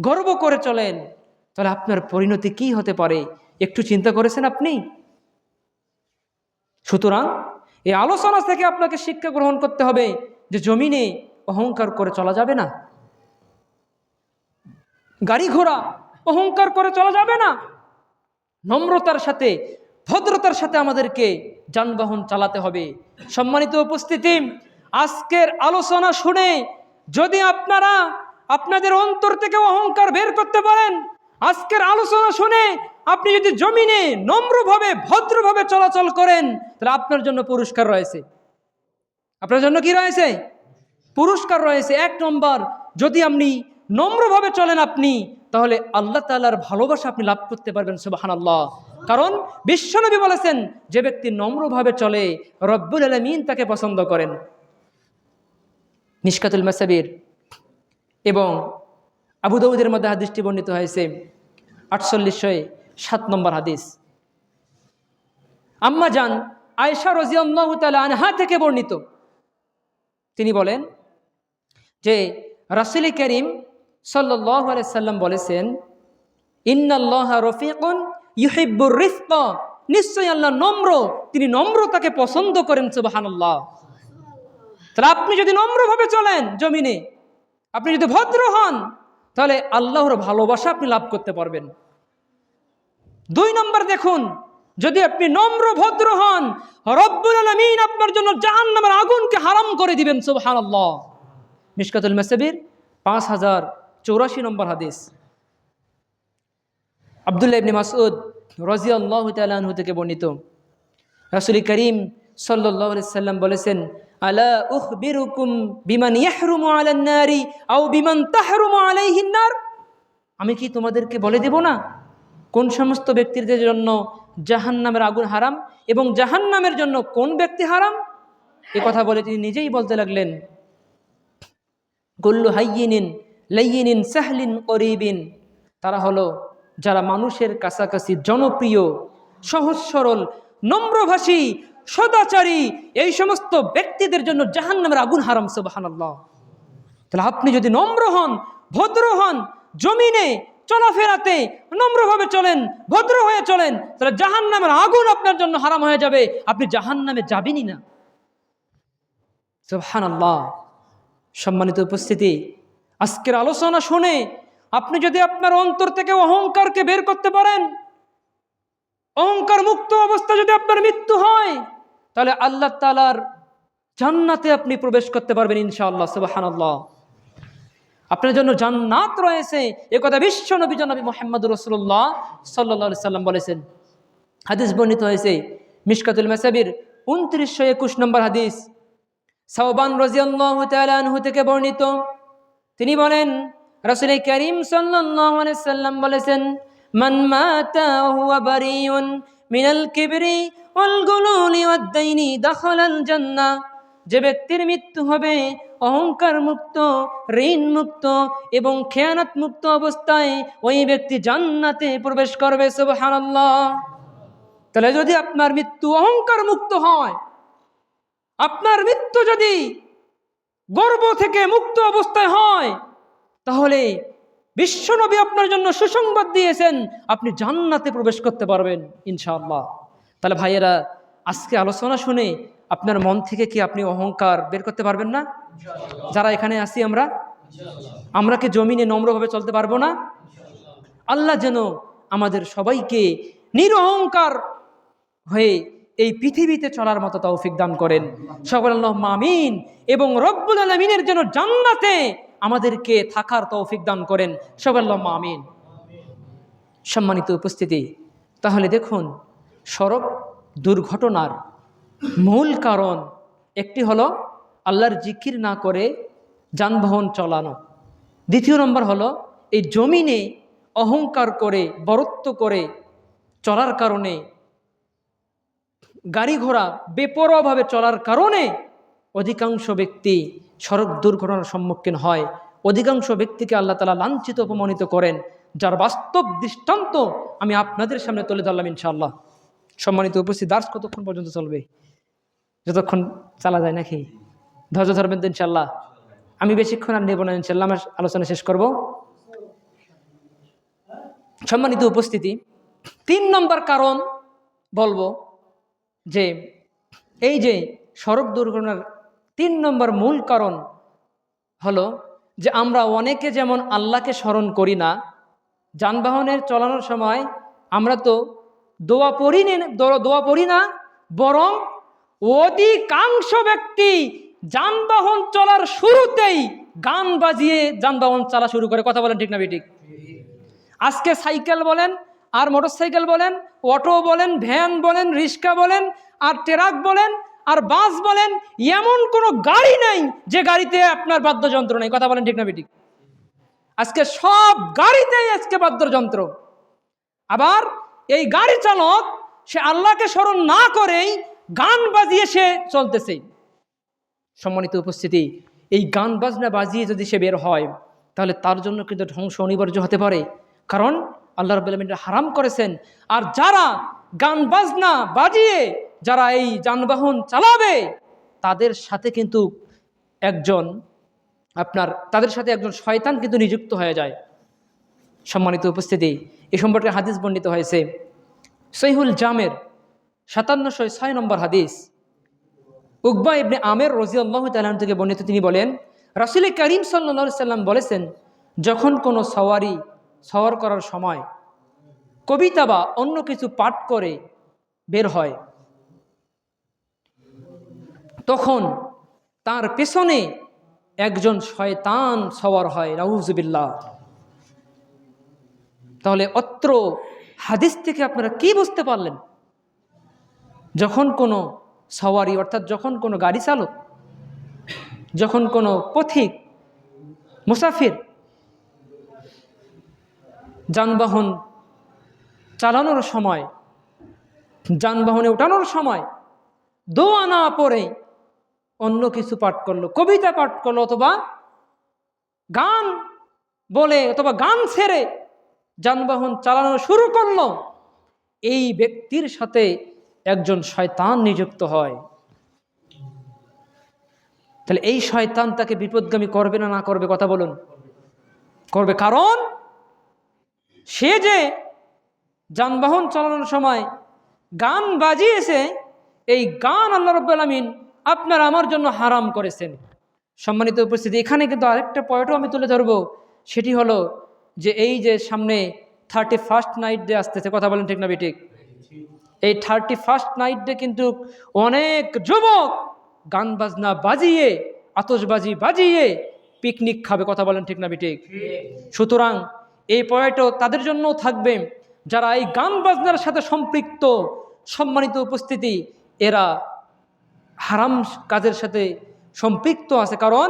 গর্ব করে চলেন, তাহলে আপনার পরিণতি কি হতে পারে একটু চিন্তা করেছেন আপনি? সুতরাং এই আলোচনা থেকে আপনাকে শিক্ষা গ্রহণ করতে হবে যে জমিনে অহংকার করে চলা যাবে না, গাড়ি ঘোড়া অহংকার করে চলা যাবে না, নম্রতার সাথে ভদ্রতার সাথে আমাদেরকে যানবাহন চালাতে হবে। সম্মানিত উপস্থিতি, আজকের আলোচনা শুনে যদি আপনারা আপনাদের অন্তর থেকে অহংকার বের করতে পারেন, আজকের আলোচনা শুনে আপনি যদি জমিনে নম্রভাবে ভদ্রভাবে চলাচল করেন, তাহলে আপনার জন্য পুরস্কার রয়েছে। আপনার জন্য কি রয়েছে? পুরস্কার রয়েছে। 1 নম্বর, যদি আপনি নম্রভাবে চলেন আপনি, তাহলে আল্লাহ তাআলার ভালোবাসা আপনি লাভ করতে পারবেন। সুবহানাল্লাহ। কারণ বিশ্বনবী বলেছেন, যে ব্যক্তি নম্রভাবে চলে রব্বুল আলামিন তাকে পছন্দ করেন। মিশকাতুল মাসাবির এবং আবু দাউদের মধ্যে হাদিসটি বর্ণিত হয়েছে 4807 নম্বর হাদিস। আম্মা জান আয়েশা রাদিয়াল্লাহু তাআলা আনহা থেকে বর্ণিত, তিনি বলেন যে রাসূল করিম সাল্লাল্লাহু আলাইহি সাল্লাম বলেছেন, ইন্নাল্লাহা রফিকুন ইউহিব্বুর রিফকা, নিশ্চয়ই আল্লাহ নম্র, তিনি নম্রতাকে পছন্দ করেন। সুবহানাল্লাহ। তাহলে আপনি যদি নম্রভাবে চলেন জমিনে, আপনি যদি ভদ্র হন, তাহলে আল্লাহর ভালোবাসা আপনি লাভ করতে পারবেন। 2 নম্বর দেখুন, যদি আপনি নম্র ভদ্র হন, রব্বুল আলামিন আপনার জন্য জাহান্নামের আগুনকে হারাম করে দিবেন। সুবহানাল্লাহ। মিশকাতুল মাসাবির 5084 নম্বর হাদিস। আব্দুল্লাহ ইবনে মাসউদ রাদিয়াল্লাহু তাআলা আনহু থেকে বর্ণিত, রাসূল করিম সাল্লাল্লাহু আলাইহি সাল্লাম বলেছেন, আলা উখবিরুকুম বিমান ইয়াহরুমু আলান নারি আও বিমান তাহরুমু আলাইহিন নার, আমি কি তোমাদেরকে বলে দেব না কোন সমস্ত ব্যক্তিদের জন্য জাহান্নামের আগুন হারাম এবং জাহান্নামের জন্য কোন ব্যক্তি হারাম? এই কথা বলে তিনি নিজেই বলতে লাগলেন, কুল্লু হাইয়িনিন লাইয়িনিন সাহলিন করিবিন, তারা হলো যারা মানুষের কাছাকাছি জনপ্রিয়, সহজ সরল, নম্রভাষী, সদাচারী, এই সমস্ত ব্যক্তিদের জন্য জাহান্নামের আগুন হারাম। সুবহানাল্লাহ। তাহলে আপনি যদি নম্র হন, ভদ্র হন, জমিনে চলাফেরাতে নম্রভাবে চলেন, ভদ্র হয়ে চলেন, তাহলে জাহান্নামের আগুন আপনার জন্য হারাম হয়ে যাবে, আপনি জাহান্নামে যাবেনই না। সুবহানাল্লাহ। সম্মানিত উপস্থিতি, আজকের আলোচনা শুনে আপনি যদি আপনার অন্তর থেকে অহংকারকে বের করতে পারেন, অহংকার মুক্ত অবস্থা যদি আপনার মৃত্যু হয়, তাহলে আল্লাহ তাআলার জান্নাতে আপনি প্রবেশ করতে পারবেন ইনশাআল্লাহ। সুবহানাল্লাহ। আপনার জন্য জান্নাত রয়েছে, এ কথা বিশ্ব নবী জনাবি মুহাম্মদুর রাসূলুল্লাহ সাল্লাল্লাহু আলাইহি সাল্লাম বলেছেন। হাদিস বর্ণিত হয়েছে মিশকাতুল মাসাবির 2921 নম্বর হাদিস। সাওবান রাদিয়াল্লাহু তাআলা আনহু থেকে বর্ণিত, তিনি বলেন, রাসূল করিম সাল্লাল্লাহু আলাইহি সাল্লাম বলেছেন, মান মাতা ওয়া হুয়া বারিউন মিনাল কিবরি ওয়াল গুলুলি ওয়াদ দাইনি দাখালাল জান্নাহ, যে ব্যক্তির মৃত্যু হবে অহংকার মুক্ত, ঋণ মুক্ত এবং খেয়ানত মুক্ত অবস্থায়, ওই ব্যক্তি জান্নাতে প্রবেশ করবে। সুবহানাল্লাহ। তাহলে যদি আপনার মৃত্যু অহংকার মুক্ত হয়, আপনার মৃত্যু যদি গর্ব থেকে মুক্ত অবস্থায় হয়, তাহলে বিশ্বনবী আপনার জন্য সুসংবাদ দিয়েছেন, আপনি জান্নাতে প্রবেশ করতে পারবেন ইনশাআল্লাহ। তাহলে ভাইয়েরা, আজকে আলোচনা শুনে আপনার মন থেকে কি আপনি অহংকার বের করতে পারবেন না? যারা এখানে আসি আমরা কি জমিনে নম্রভাবে চলতে পারবো না? আল্লাহ যেন আমাদের সবাইকে নিরহংকার হয়ে এই পৃথিবীতে চলার মতো তৌফিক দান করেন। সকল আল্লাহুম্মা আমিন। এবং রব্বুল আলামিনের যেন জান্নাতে আমাদেরকে থাকার তৌফিক দান করেন। সকল আল্লাহুম্মা আমিন। সম্মানিত উপস্থিতি, তাহলে দেখুন, সড়ক দুর্ঘটনার মূল কারণ একটি হলো আল্লাহর জিকির না করে যানবাহন চালানো। দ্বিতীয় নম্বর হলো এই জমিনে অহংকার করে বরত্ব করে চলার কারণে, গাড়ি ঘোড়া বেপরোয়াভাবে চলার কারণে অধিকাংশ ব্যক্তি সড়ক দুর্ঘটনার সম্মুখীন হয়। অধিকাংশ ব্যক্তিকে আল্লাহ তাআলা লাঞ্ছিত অপমানিত করেন, যার বাস্তব দৃষ্টান্ত আমি আপনাদের সামনে তুলে ধরলাম ইনশাআল্লাহ। সম্মানিত উপস্থিত, দার্স কতক্ষণ পর্যন্ত চলবে? যতক্ষণ চালা যায় নাকি? ধৈর্য ধরবেন তো ইনশাআল্লাহ? আমি বেশিক্ষণ আর নেব না ইনশাআল্লাহ, আমার আলোচনা শেষ করব। সম্মানিত উপস্থিতি, 3 নম্বর কারণ বলবো যে এই যে সড়ক দুর্ঘটনার 3 নম্বর মূল কারণ হলো যে আমরা অনেকে যেমন আল্লাহকে স্মরণ করি না, যানবাহনের চালানোর সময় আমরা তো দোয়া পড়ি না, বরং অধিকাংশ ব্যক্তি যানবাহন চলার শুরুতেই গান বাজিয়ে যানবাহন চালা শুরু করে। কথা বলেন ঠিক না বেঠিক? আজকে সাইকেল বলেন আর মোটরসাইকেল বলেন, অটো বলেন, ভ্যান বলেন, রিক্সা বলেন আর ট্রাক বলেন আর বাস বলেন, এমন কোনো গাড়ি নেই যে গাড়িতে আপনার বাদ্যযন্ত্র নেই। কথা বলেন ঠিক না বেঠিক? আজকে সব গাড়িতেই আজকে বাদ্যযন্ত্র। আবার এই গাড়ি চালক সে আল্লাহকে স্মরণ না করেই গান বাজিয়ে সে চলতেছে। সম্মানিত উপস্থিতি, এই গান বাজনা বাজিয়ে যদি সে বের হয় তাহলে তার জন্য কিন্তু ধ্বংস অনিবার্য হতে পারে, কারণ আল্লাহ রাব্বুল আলামিন হারাম করেছেন। আর যারা গান বাজনা বাজিয়ে যারা এই যানবাহন চালাবে তাদের সাথে কিন্তু তাদের সাথে একজন শয়তান কিন্তু নিযুক্ত হয়ে যায়। সম্মানিত উপস্থিতি, এ সম্পর্কে হাদিস বর্ণিত হয়েছে সহিহুল জামের 5706 নম্বর হাদিস। উকবা ইবনে আমের রাদিয়াল্লাহু তাআলা থেকে বর্ণিত, তিনি বলেন, রাসূল করিম সাল্লাল্লাহু আলাইহি সাল্লাম বলেছেন, যখন কোনো সওয়ার করার সময় কবিতা বা অন্য কিছু পাঠ করে বের হয়, তখন তার পেছনে একজন শয়তান সওয়ার হয়। নাউযুবিল্লাহ। তাহলে অত্র হাদিস থেকে আপনারা কি বুঝতে পারলেন? যখন কোনো সওয়ারি, অর্থাৎ যখন কোনো গাড়ি চালক, যখন কোনো পথিক মুসাফির যানবাহন চালানোর সময়, যানবাহনে ওঠানোর সময় দোয়া না পড়ে অন্য কিছু পাঠ করলো, কবিতা পাঠ করলো, অথবা গান বলে অথবা গান ছেড়ে যানবাহন চালানো শুরু করলো, এই ব্যক্তির সাথে একজন শয়তান নিযুক্ত হয়। তাহলে এই শয়তান তাকে বিপদগামী করবে না না করবে? কথা বলুন। করবে, কারণ সে যে যানবাহন চালানোর সময় গান বাজিয়েছে, এই গান আল্লাহ রাব্বুল আলামিন আপনার আমার জন্য হারাম করেছেন। সম্মানিত উপস্থিতি, এখানে কিন্তু আরেকটা পয়েন্টও আমি তুলে ধরবো, সেটি হলো যে এই যে সামনে 31st নাইট ডে আসতেছে। কথা বলেন ঠিক না বেঠিক? এই 31st নাইট ডে কিন্তু অনেক যুবক গান বাজনা বাজিয়ে, আতশবাজি বাজিয়ে পিকনিক খাবে। কথা বলেন ঠিক না বেঠিক? সুতরাং এই পয়েন্টও তাদের জন্যও থাকবে যারা এই গান বাজনার সাথে সম্পৃক্ত। সম্মানিত উপস্থিতি, এরা হারাম কাজের সাথে সম্পৃক্ত আছে, কারণ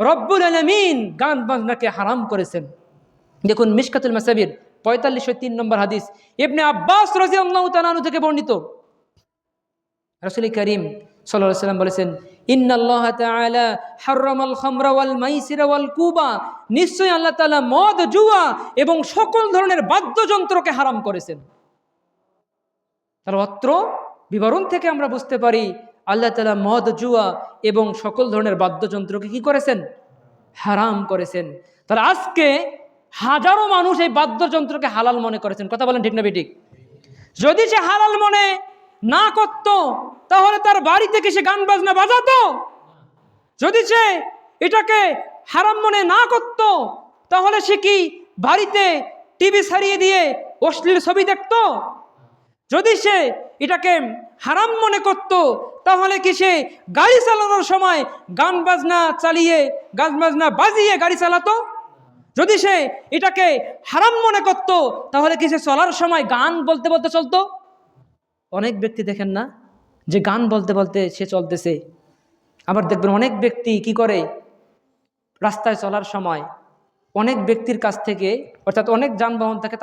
রব্বুল আলামিন গান বাজনাকে হারাম করেছেন। দেখুন মিশকাতুল মাসাবির 4503 নম্বর হাদিস, ইবনে আব্বাস রাদিয়াল্লাহু তাআলা আনহু থেকে বর্ণিত, রাসূল করিম সাল্লাল্লাহু আলাইহি ওয়াসাল্লাম বলেছেন, ইন্নাল্লাহা তাআলা হারামাল খামরা ওয়াল মাইসিরা ওয়াল কুবা, নিশ্চয়ই আল্লাহ তাআলা মদ, জুয়া এবং সকল ধরনের বাদ্যযন্ত্রকে হারাম করেছেন। তার অত্র বিবরণ থেকে আমরা বুঝতে পারি আল্লাহ তাআলা মদ, জুয়া এবং সকল ধরনের বাদ্যযন্ত্রকে কি করেছেন? হারাম করেছেন। তার আজকে হাজারো মানুষ এই বাদ্যযন্ত্রকে হালাল মনে করেছেন। কথা বলেন ঠিক না বেঠিক? যদি সে হালাল মনে না করত, তাহলে তার বাড়ি থেকে সে গান বাজনা বাজাতো? যদি সে এটাকে হারাম মনে না করত, তাহলে সে কি বাড়িতে টিভি ছাড়িয়ে দিয়ে অশ্লীল ছবি দেখত? যদি সে এটাকে হারাম মনে করত, তাহলে কি সে গাড়ি চালানোর সময় গান বাজনা বাজিয়ে গাড়ি চালাতো? যদি সে এটাকে হারাম মনে করত, তাহলে কি সে চলার সময় গান বলতে বলতে চলতো? অনেক ব্যক্তি দেখেন না যে গান বলতে বলতে সে চলতেছে। আবার দেখবেন অনেক ব্যক্তি কি করে, রাস্তায় চলার সময় অনেক ব্যক্তির কাছ থেকে, অর্থাৎ অনেক যানবাহন থাকে,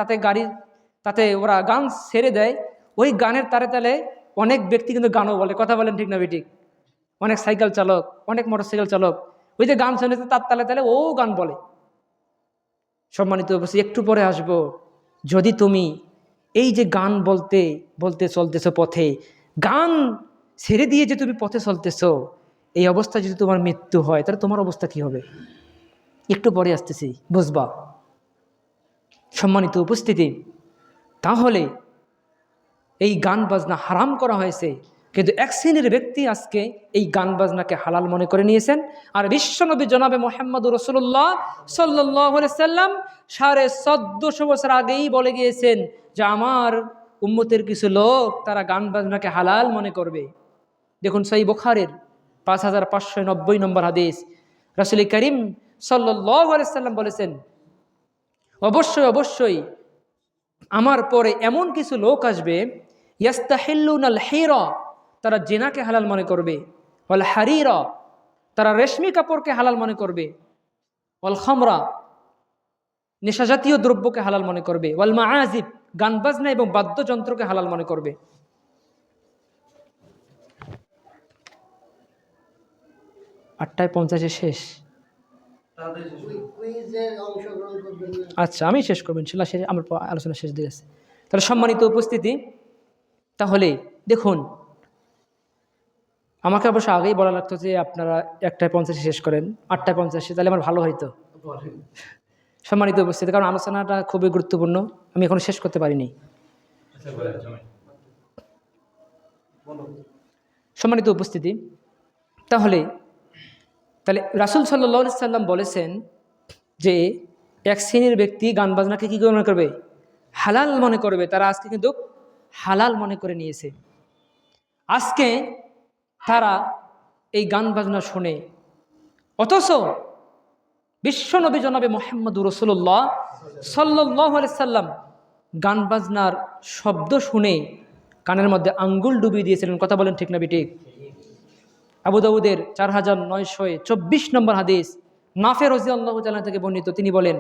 তাতে ওরা গান ছেড়ে দেয়। ওই গানের তালে তালে অনেক ব্যক্তি কিন্তু গানও বলে। কথা বলেন ঠিক না বেঠিক? অনেক সাইকেল চালক, অনেক মোটরসাইকেল চালক ওই যে গান শুনেছে তার তালে তালে ও গান বলে। সম্মানিত উপস্থিতি, একটু পরে আসবো। যদি তুমি এই যে গান বলতে বলতে চলতেছো পথে, গান ছেড়ে দিয়ে যে তুমি পথে চলতেছো, এই অবস্থায় যদি তোমার মৃত্যু হয়, তাহলে তোমার অবস্থা কি হবে? একটু পরে আসতেছি, বুঝবা। সম্মানিত উপস্থিতি, তাহলে এই গান বাজনা হারাম করা হয়েছে, কিন্তু এক শ্রেণীর ব্যক্তি আজকে এই গান বাজনাকে হালাল মনে করে নিয়েছেন। আর বিশ্বনবী জনাবে মুহাম্মদুর রাসূলুল্লাহ সাল্লাল্লাহু আলাইহি সাল্লাম 1450 বছর আগেই বলে গিয়েছেন যে আমার উম্মতের কিছু লোক তারা গান বাজনাকে হালাল মনে করবে। দেখুন সহিহ বুখারীর 5590 নম্বর হাদিস, রাসূল করিম সাল্লাল্লাহু আলাইহি সাল্লাম বলেছেন, অবশ্যই অবশ্যই আমার পরে এমন কিছু লোক আসবে, ইয়াস্তাহিল্লুনাল হিরা, তারা জিনাকে হালাল মনে করবে, ওয়াল হারিরা, তারা রেশমি কাপড়কে হালাল মনে করবে, ওয়াল খামরা, নেশাজাতীয় দ্রব্যকে হালাল মনে করবে, ওয়াল মাআজিব, গান বাজনা এবং বাদ্যযন্ত্রকে হালাল মনে করবে। 8:50 শেষ। আচ্ছা, আমি শেষ করবো ইনশাআল্লাহ, আমার আলোচনা শেষ দিয়ে আছে। তাহলে সম্মানিত উপস্থিতি, তাহলে দেখুন, আমাকে অবশ্য আগেই বলা লাগতো যে আপনারা 1:50 শেষ করেন, 8:50, তাহলে আমার ভালো হইতো। সম্মানিত উপস্থিতি, কারণ আলোচনাটা খুবই গুরুত্বপূর্ণ, আমি এখন শেষ করতে পারিনি। সম্মানিত উপস্থিতি, তাহলে রাসূল সাল্লাল্লাহু আলাইহি সাল্লাম বলেছেন যে এক শ্রেণীর ব্যক্তি গান বাজনাকে কী মনে করবে? হালাল মনে করবে। তারা আজকে কিন্তু হালাল মনে করে নিয়েছে। আজকে তারা এই গান বাজনা শুনে, অথচ বিশ্বনবী জনাবে মুহাম্মদুর রাসূলুল্লাহ সাল্লাল্লাহু আলাইহি সাল্লাম গান বাজনার শব্দ শুনে কানের মধ্যে আঙ্গুল ডুবিয়ে দিয়েছিলেন। কথা বলেন ঠিক না বেঠিক? আবু দাউদের 4924 নম্বর হাদিস, নাফে রাদিয়াল্লাহু তাআলা থেকে বর্ণিত, তিনি বলেন,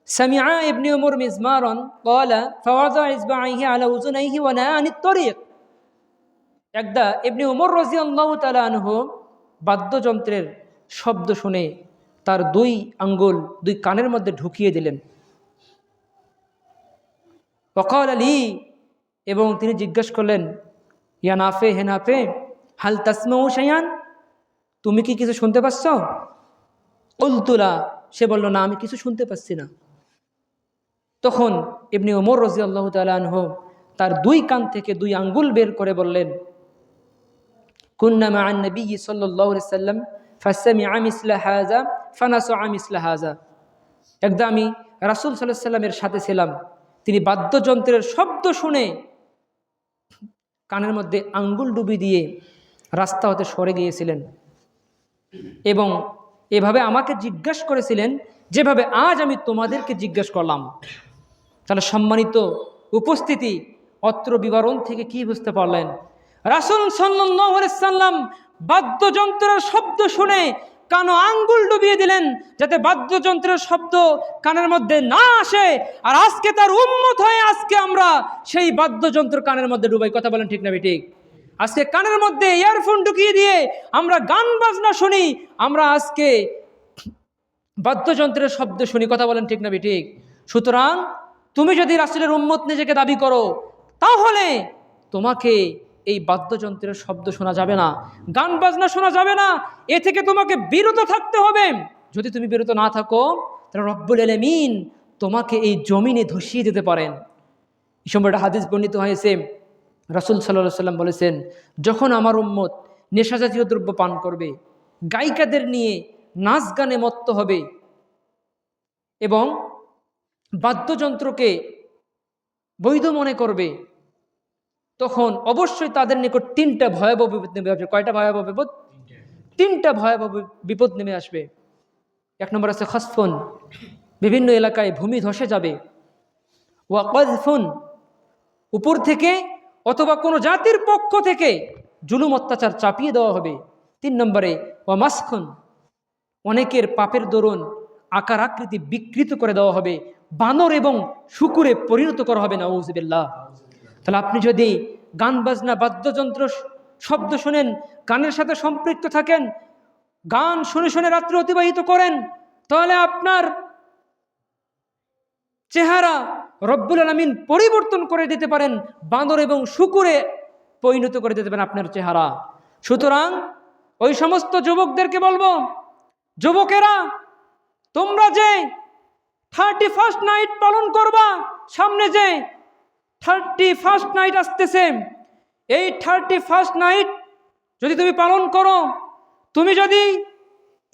সামিআ ইবনে উমর মিজমারান ক্বালা ফাওয়াযা ইসবাইহি আলা উযুনাইহি ওয়া নাআ আনিত তরিক। একদা ইবনে উমর রাদিয়াল্লাহু তাআলা আনহু বাদ্যযন্ত্রের শব্দ শুনে তার 2 আঙ্গুল 2 কানের মধ্যে ঢুকিয়ে দিলেন। ওয়াকালা লি, এবং তিনি জিজ্ঞাসা করলেন, ইয়া নাফে, হে নাফে, হাল তাসমাউ শাইআন, তুমি কি কিছু শুনতে পাচ্ছ? কুলতু লা, সে বলল, না, আমি কিছু শুনতে পাচ্ছি না। তখন ইবনে উমর রাদিয়াল্লাহু তাআলা আনহু তার 2 কান থেকে 2 আঙ্গুল বের করে বললেন, কুন্না মা'আন নবী সাল্লাল্লাহু আলাইহি সাল্লাম ফাসামি'a মিসলা হাযা ফানাসআ মিসলা হাযা। একদা আমি রাসূল সাল্লাল্লাহু আলাইহি সাল্লামের সাথে ছিলাম, তিনি বাদ্যযন্ত্রের শব্দ শুনে কানের মধ্যে আঙ্গুল ডুবি দিয়ে রাস্তা হতে সরে গিয়েছিলেন এবং এভাবে আমাকে জিজ্ঞাসা করেছিলেন যেভাবে আজ আমি তোমাদেরকে জিজ্ঞাসা করলাম। তাহলে সম্মানিত উপস্থিতি, অত্র বিবরণ থেকে কি বুঝতে পারলেন? রাসূল সাল্লাল্লাহু আলাইহি সাল্লাম বাদ্যযন্ত্রের শব্দ শুনে কানে আঙ্গুল ডুবিয়ে দিলেন যাতে বাদ্যযন্ত্রের শব্দ কানের মধ্যে না আসে। আর আজকে তার উম্মত হয়ে আজকে আমরা সেই বাদ্যযন্ত্র কানের মধ্যে ডুবাই। কথা বলেন ঠিক না বেঠিক? আজকে কানের মধ্যে ইয়ারফোন ঢুকিয়ে দিয়ে আমরা গান বাজনা শুনি, আমরা আজকে বাদ্যযন্ত্রের শব্দ শুনি। কথা বলেন ঠিক না বেঠিক? সুতরাং তুমি যদি রাসূলের উম্মত নিজেকে দাবি করো, তাহলে তোমাকে এই বাদ্যযন্ত্রের শব্দ শোনা যাবে না, গান বাজনা শোনা যাবে না, এ থেকে তোমাকে বিরত থাকতে হবে। যদি তুমি বিরত না থাকো, তাহলে রব্বুল আলামিন তোমাকে এই জমিনে ধসিয়ে দিতে পারেন। এই সময় একটা হাদিস বর্ণিত হয়েছে, রাসূল সাল্লাল্লাহু আলাইহি সাল্লাম বলেছেন, যখন আমার উম্মত নেশাজাতীয় দ্রব্য পান করবে, গায়িকাদের নিয়ে নাচ গানে মত্ত হবে এবং বাদ্যযন্ত্রকে বৈধ মনে করবে, তখন অবশ্যই তাদের নিকট তিনটা ভয়াবহ বিপদ নেমে আসবে। কয়টা ভয়াবহ বিপদ? তিনটা ভয়াবহ বিপদ নেমে আসবে। এক নম্বর আছে খাসফুন, বিভিন্ন এলাকায় ভূমি ধসে যাবে। ওয়া কাযফুন, উপর থেকে অথবা কোনো জাতির পক্ষ থেকে জুলুম অত্যাচার চাপিয়ে দেওয়া হবে। 3 নম্বরে ওয়া মাসখুন, অনেকের পাপের দরুন আকার আকৃতি বিকৃত করে দেওয়া হবে, বানর এবং শুকুরে পরিণত করা হবে। নাউযুবিল্লাহ। তাহলে আপনি যদি গান বাজনা বাদ্যযন্ত্র শব্দ শোনেন, গানের সাথে সম্পৃক্ত থাকেন, গান শুনে শুনে রাত্রি অতিবাহিত করেন, তাহলে আপনার চেহারা রব্বুল আলামিন পরিবর্তন করে দিতে পারেন, বানর এবং শুকুরে পরিণত করে দিতে পারেন আপনার চেহারা। সুতরাং ওই সমস্ত যুবকদেরকে বলবো, যুবকেরা, তোমরা যে 31st নাইট পালন করবা, সামনে যে 31st নাইট আসতেছে, এই 31st নাইট যদি তুমি পালন করো, তুমি যদি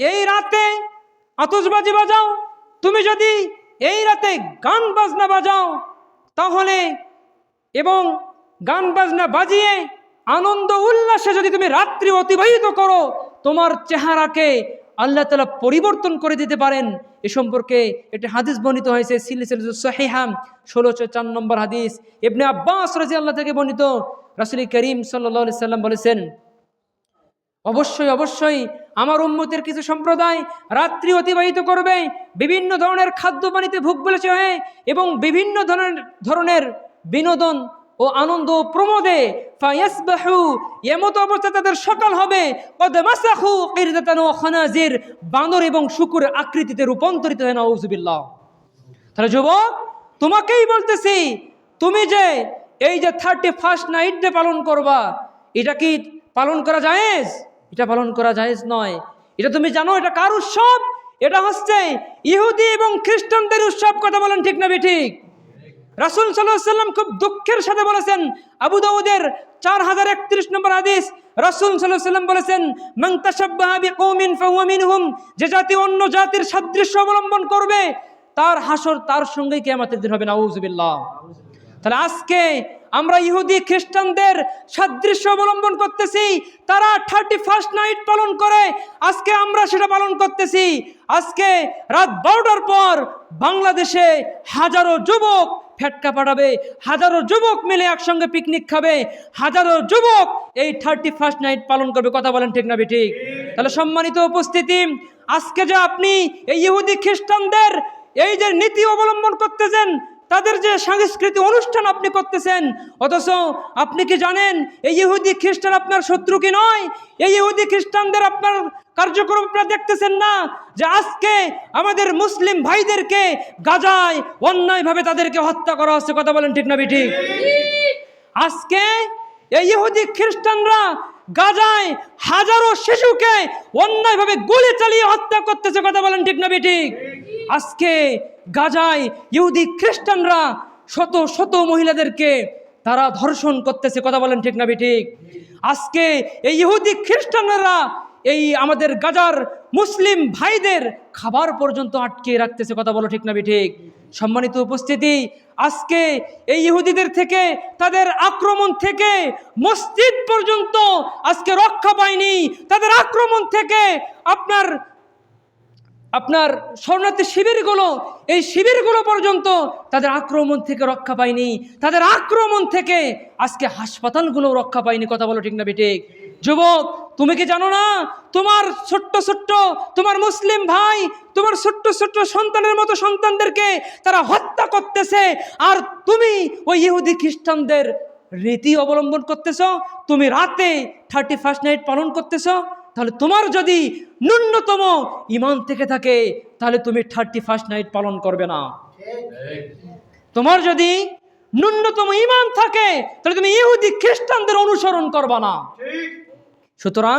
এই রাতে আতশবাজি বাজাও, তুমি যদি এই রাতে গান বাজনা বাজাও, তাহলে এবং গান বাজনা বাজিয়ে আনন্দ উল্লাসে যদি তুমি রাত্রি অতিবাহিত করো, তোমার চেহারাকে আল্লাহ তাআলা পরিবর্তন করে দিতে পারেন। এ সম্পর্কে একটি হাদিস বর্ণিত হয়েছে, সিলসিলাতুস সহিহা 1604 নম্বর হাদিস। ইবনে আব্বাস রাদিয়াল্লাহু থেকে বর্ণিত, রাসূল করিম সাল্লাল্লাহু আলাইহি সাল্লাম বলেছেন, অবশ্যই অবশ্যই আমার উম্মতের কিছু সম্প্রদায় রাত্রি অতিবাহিত করবে বিভিন্ন ধরনের খাদ্য পানিতে ভুক বলেছে হয়ে এবং বিভিন্ন ধরনের বিনোদন ও আনন্দ প্রমোদে। ফায়াসবাহু, এমত অবস্থা তাদের সকাল হবে কদ মাসাখু কিরদাতান ওয়া খানাজির, বানর এবং শুকুরের আকৃতিতে রূপান্তরিত হয়। নাউযুবিল্লাহ। তাহলে যুবক, তোমাকেই বলতেছি, তুমি যে এই যে 31st নাইট ডে পালন করবা, এটা কি পালন করা জায়েজ? এটা পালন করা জায়েজ নয়। এটা তুমি জানো এটা কার উৎসব? এটা হচ্ছে ইহুদি এবং খ্রিস্টানদের উৎসব। কথা বলেন ঠিক না ঠিক? রাসূল সাল্লাল্লাহু আলাইহি সাল্লাম খুব দুঃখের সাথে বলেছেন, আবু দাউদের 4031 নম্বর হাদিস, রাসূল সাল্লাল্লাহু আলাইহি সাল্লাম বলেছেন, মান তাশাব্বাহা বিকওমিন ফাহুয়া মিনহুম, যে জাতি অন্য জাতির সাদৃশ্য অবলম্বন করবে তার হাসর তার সঙ্গেই কিয়ামতের দিন হবে। নাউযুবিল্লাহ। তাহলে আজকে আমরা ইহুদি খ্রিস্টানদের সাদৃশ্য অবলম্বন করতেছি, তারা 31st নাইট পালন করে, আজকে আমরা সেটা পালন করতেছি। আজকে রাত 12টার পর বাংলাদেশে হাজারো যুবক ফেটকা পাঠাবে, হাজারো যুবক মিলে একসঙ্গে পিকনিক খাবে, হাজারো যুবক এই 31st নাইট পালন করবে। কথা বলেন ঠিক না ঠিক? তাহলে সম্মানিত উপস্থিতি, আজকে যে আপনি এই ইহুদি খ্রিস্টানদের এই যে নীতি অবলম্বন করতেছেন, তাদের যে সাংস্কৃতিক অনুষ্ঠান আপনি করতেছেন, অথচ আপনি কি জানেন এই ইহুদি খ্রিস্টান আপনার শত্রু কি নয়? এই ইহুদি খ্রিস্টানদের আপনার কার্যক্রম আপনারা দেখতেছেন না যে আজকে আমাদের মুসলিম ভাইদেরকে গাজায় অন্যায়ভাবে তাদেরকে হত্যা করা হচ্ছে? কথা বলেন ঠিক না ঠিক? আজকে এই ইহুদি খ্রিস্টানরা গাজায় হাজারো শিশুকে অন্যায়ভাবে গুলি চালিয়ে হত্যা করতেছে। কথা বলেন ঠিক না ঠিক? আজকে গাজায় ইহুদি খ্রিস্টানরা শত শত মহিলাদেরকে তারা ধর্ষণ করতেছে। কথা বলেন ঠিক না ঠিক? আজকে এই ইহুদি খ্রিস্টানরা এই আমাদের গাজার মুসলিম ভাইদের খাবার পর্যন্ত আটকে রাখতেছে। কথা বলো ঠিক না ঠিক? সম্মানিত উপস্থিতি, আজকে এই ইহুদিদের থেকে, তাদের আক্রমণ থেকে মসজিদ পর্যন্ত আজকে রক্ষা পায়নি। তাদের আক্রমণ থেকে আপনার শরণার্থী শিবিরগুলো, এই শিবিরগুলো পর্যন্ত তাদের আক্রমণ থেকে রক্ষা পায়নি। তাদের আক্রমণ থেকে আজকে হাসপাতালগুলো রক্ষা পায়নি। কথা বলো ঠিক না ঠিক? যুবক, তুমি কি জানো না তোমার ছোট্ট ছোট্ট তোমার মুসলিম ভাই তোমার ছোট্ট ছোট্ট সন্তানের মতো সন্তানদেরকে তারা হত্যা করতেছে, আর তুমি ওই ইহুদি খ্রিস্টানদের রীতি অবলম্বন করতেছ? তুমি রাতে 31st নাইট পালন করতেছ? তাহলে তোমার যদি ন্যূনতম ঈমান থেকে থাকে, তাহলে তুমি 31st নাইট পালন করবে না। তোমার যদি ন্যূনতম ঈমান থাকে, তাহলে তুমি ইহুদি খ্রিস্টানদের অনুসরণ করবা না। সুতরাং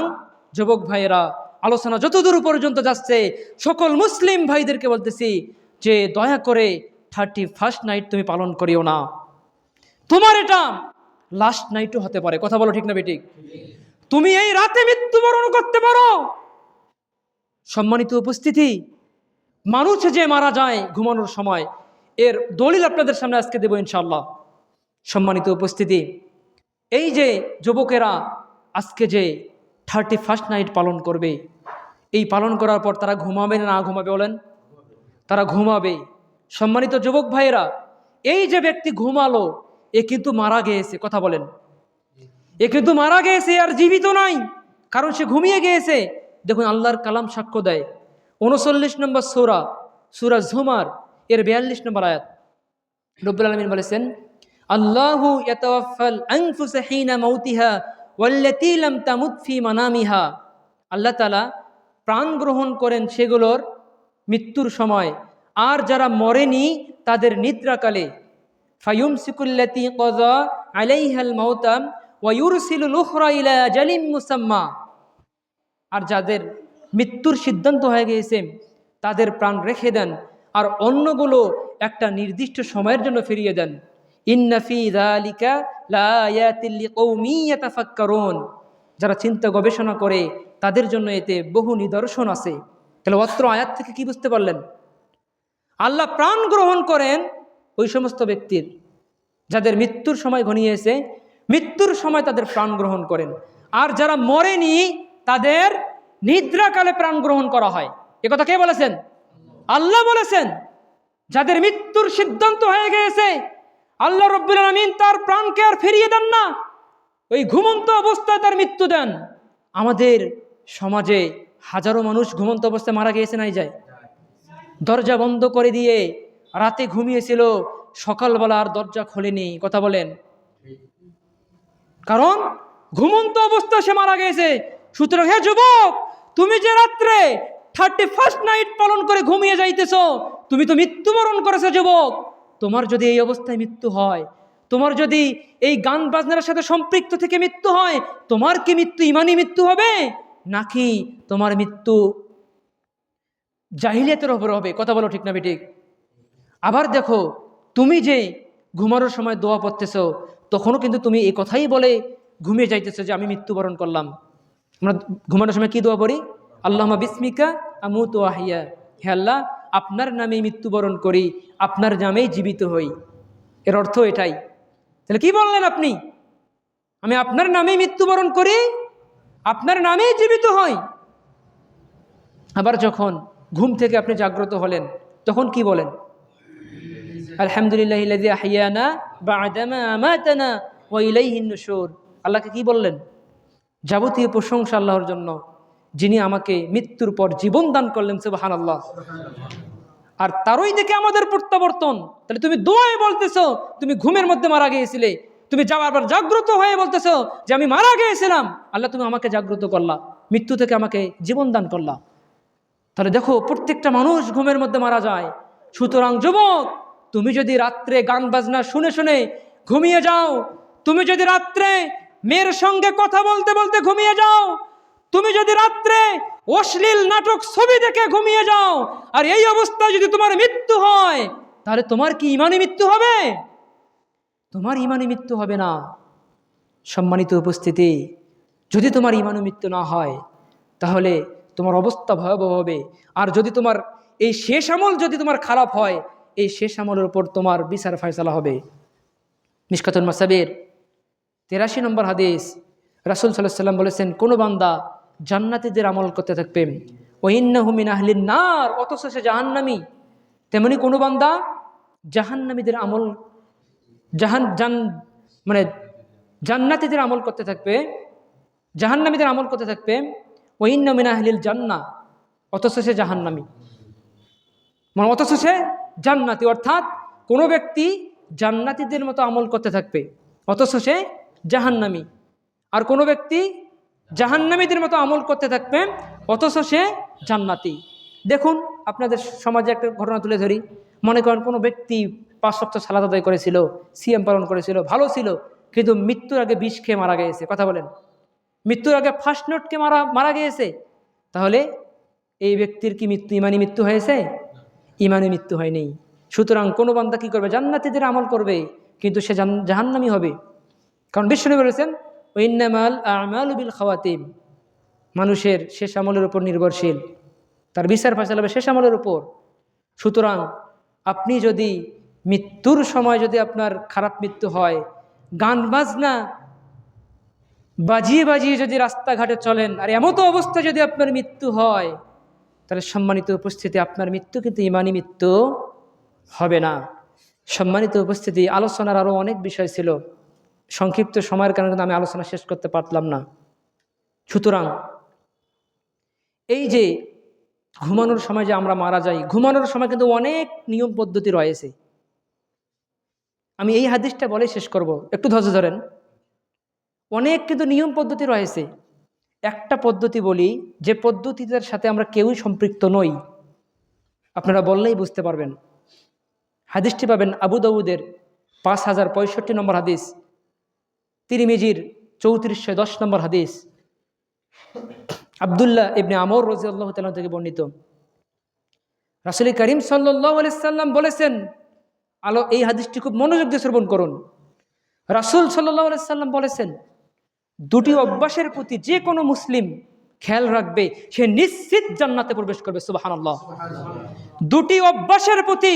যুবক ভাইয়েরা, আলোচনা যতদূর পর্যন্ত যাচ্ছে, সকল মুসলিম ভাইদেরকে বলতেছি যে দয়া করে 31st নাইট তুমি পালন করিও না। তোমার এটা লাস্ট নাইটও হতে পারে। কথা বলো ঠিক না বেঠিক? তুমি এই রাতে মৃত্যুবরণ করতে পারো। সম্মানিত উপস্থিতি, মানুষ যে মারা যায় ঘুমানোর সময়, এর দলিল আপনাদের সামনে আজকে দেব ইনশাআল্লাহ। সম্মানিত উপস্থিতি, এই যে যুবকেরা আজকে যে 31st নাইট পালন করবে, এই পালন করার পর তারা ঘুমাবে না ঘুমাবে বলেন? তারা ঘুমাবে। সম্মানিত যুবক ভাইয়েরা, এই যে ব্যক্তি ঘুমালো, এ কিন্তু মারা গিয়েছে। কথা বলেন, এ কিন্তু মারা গিয়েছে, আর জীবিত নাই, কারণ সে ঘুমিয়ে গিয়েছে। দেখুন আল্লাহর কালাম সাক্ষ্য দেয়, 39 নম্বর সূরা, সূরা জুমার এর 42 নম্বর আয়াত। রব্বুল আলামিন বলেছেন, আল্লাহু ইয়াতাওয়াফাল আনফুসা হিনা মাউতিহা ওয়াল্লাতী লাম তামুত ফি মানামিহা। আল্লাহ তাআলা প্রাণ গ্রহণ করেন সেগুলোর মৃত্যুর সময়, আর যারা মরেনি তাদের নিদ্রাকালে। ফায়ুমসিকুল্লাতী ক্বাযা আলাইহাল মাউতা ওয়া ইউরসিলুল উখরা ইলা আজালিম মুসাম্মা। আর যাদের মৃত্যুর সিদ্ধান্ত হয়ে গিয়েছে তাদের প্রাণ রেখে দেন, আর অন্যগুলো একটা নির্দিষ্ট সময়ের জন্য ফিরিয়ে দেন। ইন্না ফি যালিকা লাআয়াতিল লিকৌমিন ইয়াতাফাক্কারুন। যারা চিন্তা গবেষণা করে তাদের জন্য এতে বহু নিদর্শন আছে। তাহলে অত্র আয়াত থেকে কি বুঝতে পারলেন? আল্লাহ প্রাণ গ্রহণ করেন ওই সমস্ত ব্যক্তির যাদের মৃত্যুর সময় ঘনিয়েছে, মৃত্যুর সময় তাদের প্রাণ গ্রহণ করেন। আর যারা মরেনি তাদের নিদ্রাকালে প্রাণ গ্রহণ করা হয়। এ কথা কে বলেছেন? আল্লাহ বলেছেন। যাদের মৃত্যুর সিদ্ধান্ত হয়ে গিয়েছে, আল্লাহ রাব্বুল আলামিন তার প্রাণকে আর ফিরিয়ে দেন না, ওই ঘুমন্ত অবস্থায় তার মৃত্যু দেন। আমাদের সমাজে হাজারো মানুষ ঘুমন্ত অবস্থায় মারা গিয়েছে, নাই যায়? দরজা বন্ধ করে দিয়ে রাতে ঘুমিয়েছিল, সকালবেলা আর দরজা খোলেনি। কথা বলেন, কারণ ঘুমন্ত অবস্থায় সে মারা গিয়েছে। সুতরাং হে যুবক, তুমি যে রাত্রে 31st নাইট পালন করে ঘুমিয়ে যাইতেছো, তুমি তো মৃত্যুবরণ করেছো যুবক। তোমার যদি এই অবস্থায় মৃত্যু হয়, তোমার যদি এই গান বাজনার সাথে সম্পৃক্ত থেকে মৃত্যু হয়, তোমার কি মৃত্যু ইমানি মৃত্যু হবে, নাকি তোমার মৃত্যু জাহিলিয়াতের উপর হবে? কথা বলো ঠিক না বেঠিক? আবার দেখো, তুমি যে ঘুমানোর সময় দোয়া পড়তেছো, তখনও কিন্তু তুমি এই কথাই বলে ঘুমিয়ে যাইতেছো যে আমি মৃত্যুবরণ করলাম। আমরা ঘুমানোর সময় কি দোয়া পড়ি? আল্লাহুম্মা বিসমিকা আমুতু ওয়া আহইয়া। হে আল্লাহ, আপনার নামেই মৃত্যুবরণ করি, আপনার নামেই জীবিত হই। এর অর্থ এটাই। তাহলে কি বললেন আপনি? আমি আপনার নামেই মৃত্যুবরণ করি, আপনার নামেই জীবিত হই। আবার যখন ঘুম থেকে আপনি জাগ্রত হলেন, তখন কি বলেন? আলহামদুলিল্লাহিল্লাযী আহইয়ানা বা'দামা আমাতানা ওয়া ইলাইহিন নুশুর। আল্লাহকে কি বললেন? যাবতীয় প্রশংসা আল্লাহর জন্য, যিনি আমাকে মৃত্যুর পর জীবন দান করলেন। সুবহানাল্লাহ। আর তারই দেখে আমাদের প্রত্যাবর্তন। তাহলে তুমি দোয়ায় বলতেছো তুমি ঘুমের মধ্যে মারা গিয়েছিলে, তুমি আবার জাগ্রত হয়ে বলতেছো যে আমি মারা গিয়েছিলাম, আল্লাহ তুমি আমাকে জাগ্রত করলা, মৃত্যু থেকে আমাকে জীবন দান করলা। তাহলে দেখো, প্রত্যেকটা মানুষ ঘুমের মধ্যে মারা যায়। সুতরাং যুবক, তুমি যদি রাত্রে গান বাজনা শুনে শুনে ঘুমিয়ে যাও, তুমি যদি রাত্রে মেয়ের সঙ্গে কথা বলতে বলতে ঘুমিয়ে যাও, তুমি যদি রাত্রে অশ্লীল নাটক ছবি দেখে ঘুমিয়ে যাও, আর এই অবস্থায় যদি তোমার মৃত্যু হয়, তাহলে তোমার কি ইমানি মৃত্যু হবে? তোমার ইমানি মৃত্যু হবে না। সম্মানিত উপস্থিতি, যদি তোমার ইমানি মৃত্যু না হয়, তাহলে তোমার অবস্থা ভয়াবহ হবে। আর যদি তোমার এই শেষ আমল যদি তোমার খারাপ হয়, এই শেষ আমলের উপর তোমার বিচার ফয়সালা হবে। মিশকাতুল মাসাবির 83 নম্বর হাদিস, রাসূল সাল্লাল্লাহু আলাইহি ওয়াসাল্লাম বলেছেন, কোন বান্দা জান্নাতীদের আমল করতে থাকবে, ওয়া ইন্নাহু মিন আহলিন নার, অথচ সে জাহান্নামী। তেমনি কোন বান্দা জাহান্নামীদের আমল জান্নাতীদের আমল করতে থাকবে, জাহান্নামীদের আমল করতে থাকবে, ওয়া ইন্না মিন আহলিল জান্নাহ, অথচ সে জাহান্নামী। মানে অথচ সে জান্নাতি, অর্থাৎ কোনো ব্যক্তি জান্নাতীদের মতো আমল করতে থাকবে অথচ সে জাহান্নামী, আর কোনো ব্যক্তি জাহান্নামীদের মতো আমল করতে থাকবে অথচ সে জান্নাতি। দেখুন, আপনাদের সমাজে একটা ঘটনা তুলে ধরি। মনে করেন কোনো ব্যক্তি 5 ওয়াক্ত সালাত আদায় করেছিল, সিয়াম পালন করেছিল, ভালো ছিল, কিন্তু মৃত্যুর আগে বিষ খেয়ে মারা গিয়েছে। কথা বলেন, মৃত্যুর আগে ফার্স্ট নোটকে মারা গিয়েছে। তাহলে এই ব্যক্তির কি মৃত্যু ইমানি মৃত্যু হয়েছে? ইমানি মৃত্যু হয়নি। সুতরাং কোনো বান্দা কি করবে? জান্নাতীদের আমল করবে, কিন্তু সে জাহান্নামী হবে। কারণ বিশ্বনবী বলেছেন ইন্নামাল আমালু বিল খাওয়াতিম, মানুষের শেষ আমলের উপর নির্ভরশীল, তার বিচার ফায়সালা হবে শেষ আমলের উপর। সুতরাং আপনি যদি মৃত্যুর সময় যদি আপনার খারাপ মৃত্যু হয়, গান বাজনা বাজিয়ে বাজিয়ে যদি রাস্তাঘাটে চলেন, আর এমতো অবস্থা যদি আপনার মৃত্যু হয়, তাহলে সম্মানিত উপস্থিতি আপনার মৃত্যু কিন্তু ইমানি মৃত্যু হবে না। সম্মানিত উপস্থিতি, আলোচনার আরও অনেক বিষয় ছিল, সংক্ষিপ্ত সময়ের কারণে কিন্তু আমি আলোচনা শেষ করতে পারলাম না। সুতরাং এই যে ঘুমানোর সময় যে আমরা মারা যাই, ঘুমানোর সময় কিন্তু অনেক নিয়ম পদ্ধতি রয়েছে। আমি এই হাদিসটা বলে শেষ করব, একটু ধৈর্য ধরেন। অনেক কিন্তু নিয়ম পদ্ধতি রয়েছে। একটা পদ্ধতি বলি, যে পদ্ধতিটার সাথে আমরা কেউই সম্পৃক্ত নই, আপনারা বললেই বুঝতে পারবেন। হাদিসটি পাবেন আবু দাউদের 5065 নম্বর হাদিস, তিরমিজির 3410 নম্বর হাদিস, আব্দুল্লাহ ইবনে আমর রাদিয়াল্লাহু তাআলা থেকে বর্ণিত। রাসূল করিম সাল্লাল্লাহু আলাইহি সাল্লাম বলেছেন, এই হাদিসটি খুব মনোযোগ দিয়ে শ্রবণ করুন। রাসূল সাল্লাল্লাহু আলাইহি সাল্লাম বলেছেন, দুটি অভ্যাসের প্রতি যে কোনো মুসলিম খেয়াল রাখবে, সে নিশ্চিত জান্নাতে প্রবেশ করবে। সুবহানাল্লাহ। দুটি অভ্যাসের প্রতি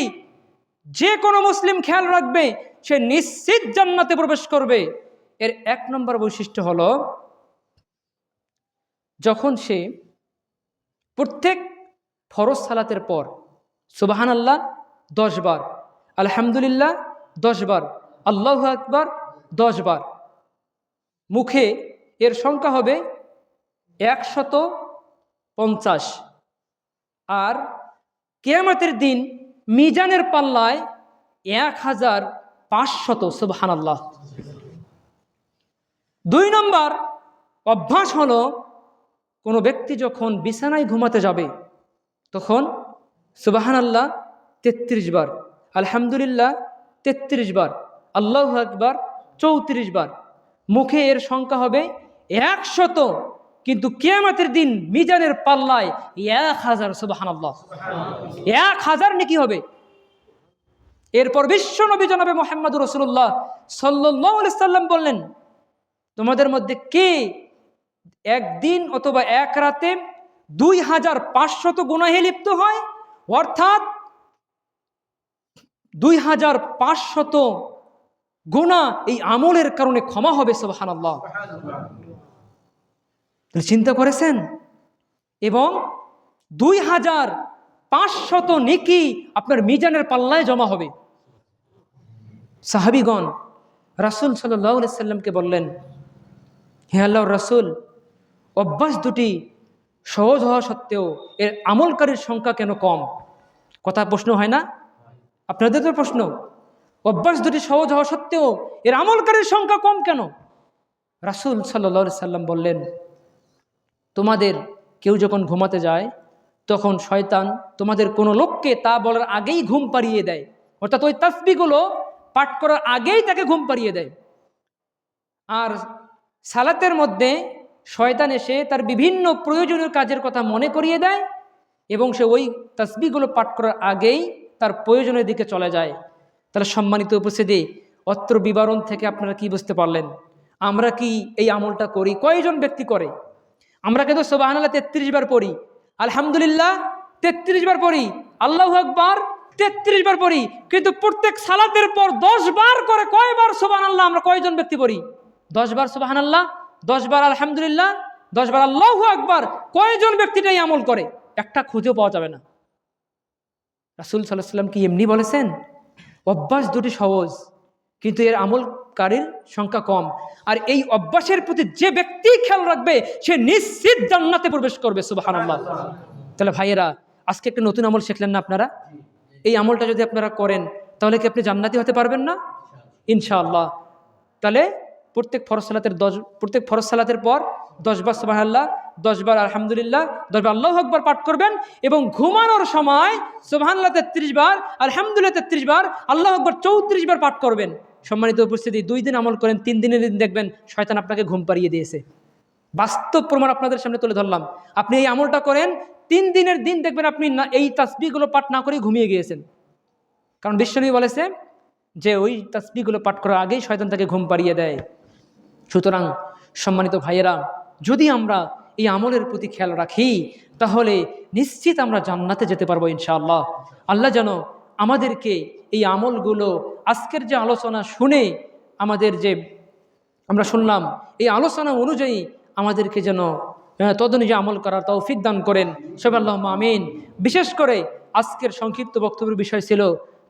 যে কোনো মুসলিম খেয়াল রাখবে, সে নিশ্চিত জান্নাতে প্রবেশ করবে। এর 1 নম্বর বৈশিষ্ট্য হলো, যখন সে প্রত্যেক ফরজ সালাতের পর সুবহানাল্লাহ 10 বার, আলহামদুলিল্লাহ 10 বার, আল্লাহু আকবার 10 বার, মুখে এর সংখ্যা হবে 150, আর কিয়ামতের দিন মিজানের পাল্লায় 1500। সুবহানাল্লাহ। 2 নম্বর অভ্যাস হলো, কোনো ব্যক্তি যখন বিছানায় ঘুমাতে যাবে, তখন সুবহানাল্লাহ 33 বার, আলহামদুলিল্লাহ 33 বার, আল্লাহু আকবার 34 বার, মুখে এর সংখ্যা হবে 100, কিন্তু কিয়ামতের দিন মিজানের পাল্লায় 1000। সুবহানাল্লাহ। 1000 নেকি হবে। এরপর বিশ্ব নবী জনাবে মুহাম্মদুর রাসূলুল্লাহ সাল্লাল্লাহু আলাইহি সাল্লাম বললেন, তোমাদের মধ্যে কে একদিন অথবা এক রাতে 2500 গুনাহে লিপ্ত হয়, অর্থাৎ 2500 গুনাহ এই আমলের কারণে ক্ষমা হবে। সুবহানাল্লাহ। চিন্তা করেছেন? এবং 2500 নেকি আপনার মিজানের পাল্লায় জমা হবে। সাহাবীগণ রাসূল সাল্লাল্লাহু আলাইহি সাল্লামকে বললেন, হে আল্লাহর রাসূল, অভ্যাস দুটি সহজ হওয়া সত্ত্বেও এর আমলকারীর সংখ্যা কেন কম? কথা প্রশ্ন হয় না? আপনাদের তো প্রশ্ন, অভ্যাস দুটি সহজ হওয়া সত্ত্বেও এর আমলকারীর সংখ্যা কম কেন? রাসূল সাল্লাল্লাহু আলাইহি সাল্লাম বললেন, তোমাদের কেউ যখন ঘুমাতে যায়, তখন শয়তান তোমাদের কোনো লোককে তা বলার আগেই ঘুম পাড়িয়ে দেয়, অর্থাৎ ওই তাসবিহগুলো পাঠ করার আগেই তাকে ঘুম পাড়িয়ে দেয়। আর সালাতের মধ্যে শয়তান এসে তার বিভিন্ন প্রয়োজনীয় কাজের কথা মনে করিয়ে দেয়, এবং সে ওই তাসবিহগুলো পাঠ করার আগেই তার প্রয়োজনের দিকে চলে যায়। তাহলে সম্মানিত উপস্থিতি, অত্র বিবরণ থেকে আপনারা কি বুঝতে পারলেন? আমরা কি এই আমলটা করি? কয়জন ব্যক্তি করে? আমরা কিন্তু সুবহানাল্লাহ 33 বার পড়ি, আলহামদুলিল্লাহ 33 বার পড়ি, আল্লাহু আকবার 33 বার পড়ি, কিন্তু প্রত্যেক সালাতের পর 10 বার করে কয়বার সুবহানাল্লাহ আমরা কয়জন ব্যক্তি পড়ি? 10 বার সুবহানাল্লাহ, 10 বার আলহামদুলিল্লাহ, 10 বার আল্লাহু আকবার। কয়জন ব্যক্তিটাই আমল করে? একটা খুঁজেও পাওয়া যাবে না। রাসূল সাল্লাল্লাহু আলাইহি ওয়াসাল্লাম কি এমনি বলেছেন? অভ্যাস দুটি সহজ, কিন্তু এর আমলকারীর সংখ্যা কম। আর এই অভ্যাসের প্রতি যে ব্যক্তি খেয়াল রাখবে, সে নিশ্চিত জান্নাতে প্রবেশ করবে। সুবহানাল্লাহ। তাহলে ভাইয়েরা, আজকে একটা নতুন আমল শিখলেন না আপনারা? এই আমলটা যদি আপনারা করেন, তাহলে কি আপনি জান্নাতি হতে পারবেন না? ইনশাআল্লাহ। তাহলে প্রত্যেক ফরজ সালাতের পর 10 বার সুবহানাল্লাহ, 10 বার আলহামদুলিল্লাহ, 10 বার আল্লাহু আকবার পাঠ করবেন, এবং ঘুমানোর সময় সুবহানাল্লাহ 33 বার, আলহামদুলিল্লাহ 33 বার, আল্লাহু আকবার 34 বার পাঠ করবেন। সম্মানিত উপস্থিতি, 2 দিন আমল করেন, 3 দিনের দিন দেখবেন শয়তান আপনাকে ঘুম পাড়িয়ে দিয়েছে। বাস্তব প্রমাণ আপনাদের সামনে তুলে ধরলাম। আপনি এই আমলটা করেন, 3 দিনের দিন দেখবেন আপনি এই তাসবিহগুলো পাঠ না করেই ঘুমিয়ে গিয়েছেন। কারণ বিশ্বনবী বলেছে যে ওই তাসবিহগুলো পাঠ করার আগেই শয়তান তাকে ঘুম পাড়িয়ে দেয়। সুতরাং সম্মানিত ভাইয়েরা, যদি আমরা এই আমলের প্রতি খেয়াল রাখি তাহলে নিশ্চিত আমরা জান্নাতে যেতে পারবো ইনশাআল্লাহ। আল্লাহ যেন আমাদেরকে এই আমলগুলো, আজকের যে আলোচনা শুনে আমাদের যে আমরা শুনলাম, এই আলোচনা অনুযায়ী আমাদেরকে যেন তদনুযায়ী আমল করার তৌফিক দান করেন সবাই আল্লাহুম্মা আমিন। বিশেষ করে আজকের সংক্ষিপ্ত বক্তব্যের বিষয় ছিল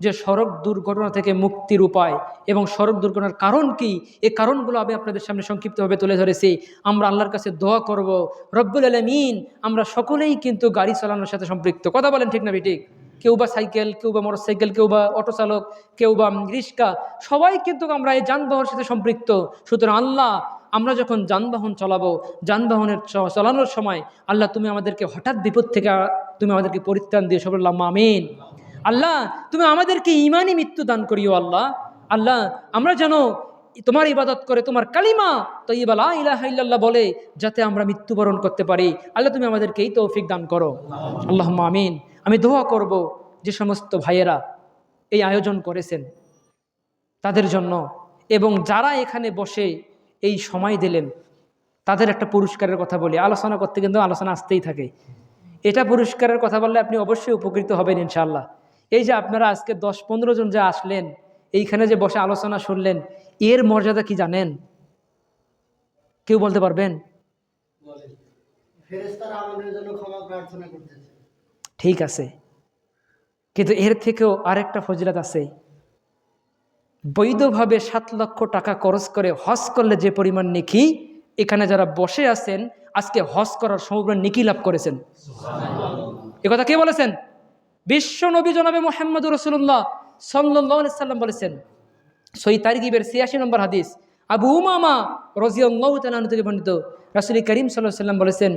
যে সড়ক দুর্ঘটনা থেকে মুক্তির উপায় এবং সড়ক দুর্ঘটনার কারণ কি, এই কারণগুলো আমি আপনাদের সামনে সংক্ষিপ্তভাবে তুলে ধরেছি। আমরা আল্লাহর কাছে দোয়া করব, রব্বুল আলামিন, আমরা সকলেই কিন্তু গাড়ি চালানোর সাথে সম্পৃক্ত, কথা বলেন ঠিক না ঠিক? কেউ বা সাইকেল, কেউ বা মোটরসাইকেল, কেউ বা অটো চালক, কেউ বা রিক্সা, সবাই কিন্তু আমরা এই যানবাহনের সাথে সম্পৃক্ত। সুতরাং আল্লাহ, আমরা যখন যানবাহন চালাবো, যানবাহনের চালানোর সময় আল্লাহ তুমি আমাদেরকে হঠাৎ বিপদ থেকে তুমি আমাদেরকে পরিত্রাণ দিয়ে সবাই আল্লাহ আমিন। আল্লাহ তুমি আমাদেরকে ঈমানি মৃত্যু দান করিও আল্লাহ। আল্লাহ আমরা যেন তোমার ইবাদত করে তোমার কালিমা তাইয়্যিবা লা ইলাহা ইল্লাল্লাহ বলে যাতে আমরা মৃত্যুবরণ করতে পারি। আল্লাহ তুমি আমাদেরকে এই তৌফিক দান করো, আল্লাহুম্মা আমিন। আমি দোয়া করব যে সমস্ত ভাইয়েরা এই আয়োজন করেছেন তাদের জন্য, এবং যারা এখানে বসে এই সময় দিলেন তাদের একটা পুরস্কারের কথা বলি। আলোচনা করতে কিন্তু আলোচনা আসতেই থাকে, এটা পুরস্কারের কথা বললে আপনি অবশ্যই উপকৃত হবেন ইনশাআল্লাহ। এই যে আপনারা আজকে 10-15 জন যে আসলেন, এইখানে যে বসে আলোচনা শুনলেন, এর মর্যাদা কি জানেন? কেউ বলতে পারবেন? ফেরেশতারা আমাদের জন্য ক্ষমা প্রার্থনা করতেছে। ঠিক আছে, কিন্তু এর থেকেও আরেকটা ফজিলত আছে। বৈধভাবে 7 লক্ষ টাকা খরচ করে হজ করলে যে পরিমাণ নেকি, এখানে যারা বসে আছেন আজকে হজ করার সমগ্র নেকি লাভ করেছেন। এ কথা কে বলেছেন? বিশ্ব নবী জনাবে মুহাম্মদুর রাসূলুল্লাহ সাল্লাল্লাহু আলাইহি সাল্লাম বলেছেন। সহিহ তারগিবের 86 নম্বর হাদিস, আবু উমামা রাদিয়াল্লাহু তাআলা আনহু থেকে বর্ণিত, রাসূল করিম সাল্লাল্লাহু আলাইহি সাল্লাম বলেছেন,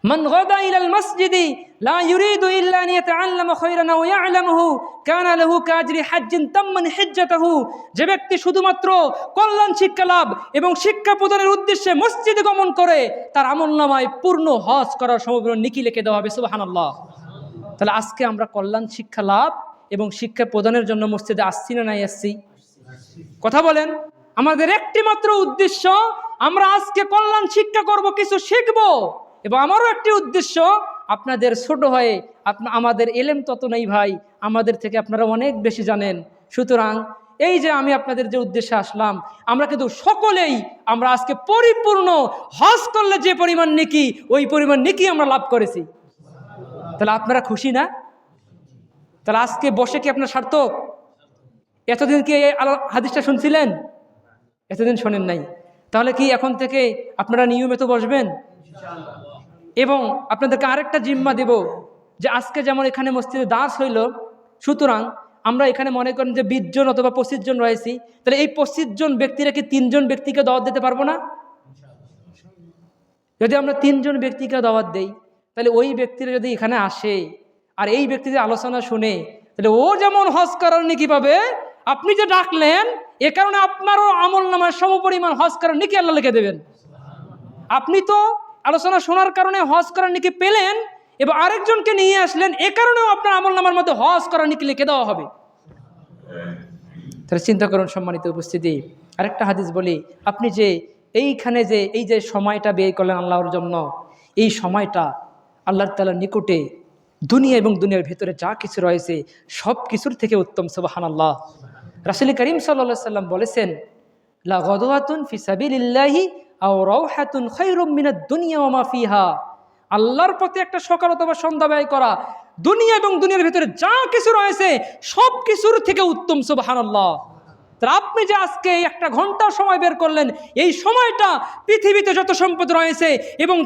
মান গাদা ইলাল মসজিদি লা ইউরিদু ইল্লা আন ইয়াতাআল্লামা খায়রান আও ইয়া'লামুহু কানা লাহু কাজরি হাজ্জিন তাম্মান হিজ্জাতুহু। যে ব্যক্তি শুধুমাত্র কল্যাণ শিক্ষা লাভ এবং শিক্ষা প্রদানের উদ্দেশ্যে মসজিদে গমন করে, তার আমলনামায় পূর্ণ হজ করার সমগ্র নেকি লিখে দেওয়া হবে। সুবহানাল্লাহ। তাহলে আজকে আমরা কল্যাণ শিক্ষা লাভ এবং শিক্ষা প্রদানের জন্য মসজিদে আসছি না নাই আসছি? কথা বলেন। আমাদের একটি মাত্র উদ্দেশ্য, আমরা আজকে কল্যাণ শিক্ষা করব, কিছু শিখব। এবং আমারও একটি উদ্দেশ্য, আপনাদের ছোট হয়ে আমাদের এলেম তত নেই ভাই, আমাদের থেকে আপনারা অনেক বেশি জানেন। সুতরাং এই যে আমি আপনাদের যে উদ্দেশ্যে আসলাম, আমরা কিন্তু সকলেই আমরা আজকে পরিপূর্ণ হজ করলে যে পরিমাণ নেকি, ওই পরিমাণ নেকি আমরা লাভ করেছি। তাহলে আপনারা খুশি না? তাহলে আজকে বসে কি আপনার সার্থক? এতদিন কি হাদিসটা শুনছিলেন? এতদিন শোনেন নাই। তাহলে কি এখন থেকে আপনারা নিয়মিত বসবেন? এবং আপনাদেরকে আরেকটা জিম্মা দেব, যে আজকে যেমন এখানে মসজিদে দাস হইল, সুতরাং আমরা এখানে মনে করেন যে 20 জন অথবা 25 জন রয়েছি, তাহলে এই 25 জন ব্যক্তিরা কি 3 জন ব্যক্তিকে দাওয়াত দিতে পারবো না? যদি আমরা 3 জন ব্যক্তিকে দাওয়াত দেই, তাহলে ওই ব্যক্তিরা যদি এখানে আসে আর এই ব্যক্তি যে আলোচনা শুনে, তাহলে ও যেমন হজ করার নেকি পাবে, আপনি যে ডাকলেন এ কারণে আপনারও আমলনামার সমপরিমাণ হজ করার নেকি আল্লাহ লিখে দেবেন। আপনি তো আলোচনা শোনার কারণে হজ করার নেকি পেলেন, এবং আরেকজনকে নিয়ে আসলেন, এ কারণেও আপনার আমলনামার মধ্যে হজ করার নেকি লিখে দেওয়া হবে। তাহলে চিন্তা করুন সম্মানিত উপস্থিতি। আরেকটা হাদিস বলি, আপনি যে এইখানে যে এই যে সময়টা ব্যয় করলেন আল্লাহর জন্য, এই সময়টা আল্লাহ তাআলার নিকটে দুনিয়া এবং দুনিয়ার ভেতরে যা কিছু রয়েছে সব কিছুর থেকে উত্তম। সুবহানাল্লাহ। রাসূল করিম সাল্লাল্লাহু আলাইহি সাল্লাম বলেছেন, লা গাদওয়াতুন ফি সাবিলিল্লাহি আও রাওহাতুন খায়রুম মিনাদ দুনিয়া ওয়া মা ফিহা। আল্লাহর পথে একটা সকাল অথবা সন্ধ্যা ব্যয় করা দুনিয়া এবং দুনিয়ার ভিতরে যা কিছু রয়েছে সব কিছুর থেকে উত্তম। সুবহানাল্লাহ। তাহলে আপনি যে আজকে একটা ঘন্টা সময় বের করলেন, এই সময়টা পৃথিবীতে যত সম্পদ রয়েছে এবং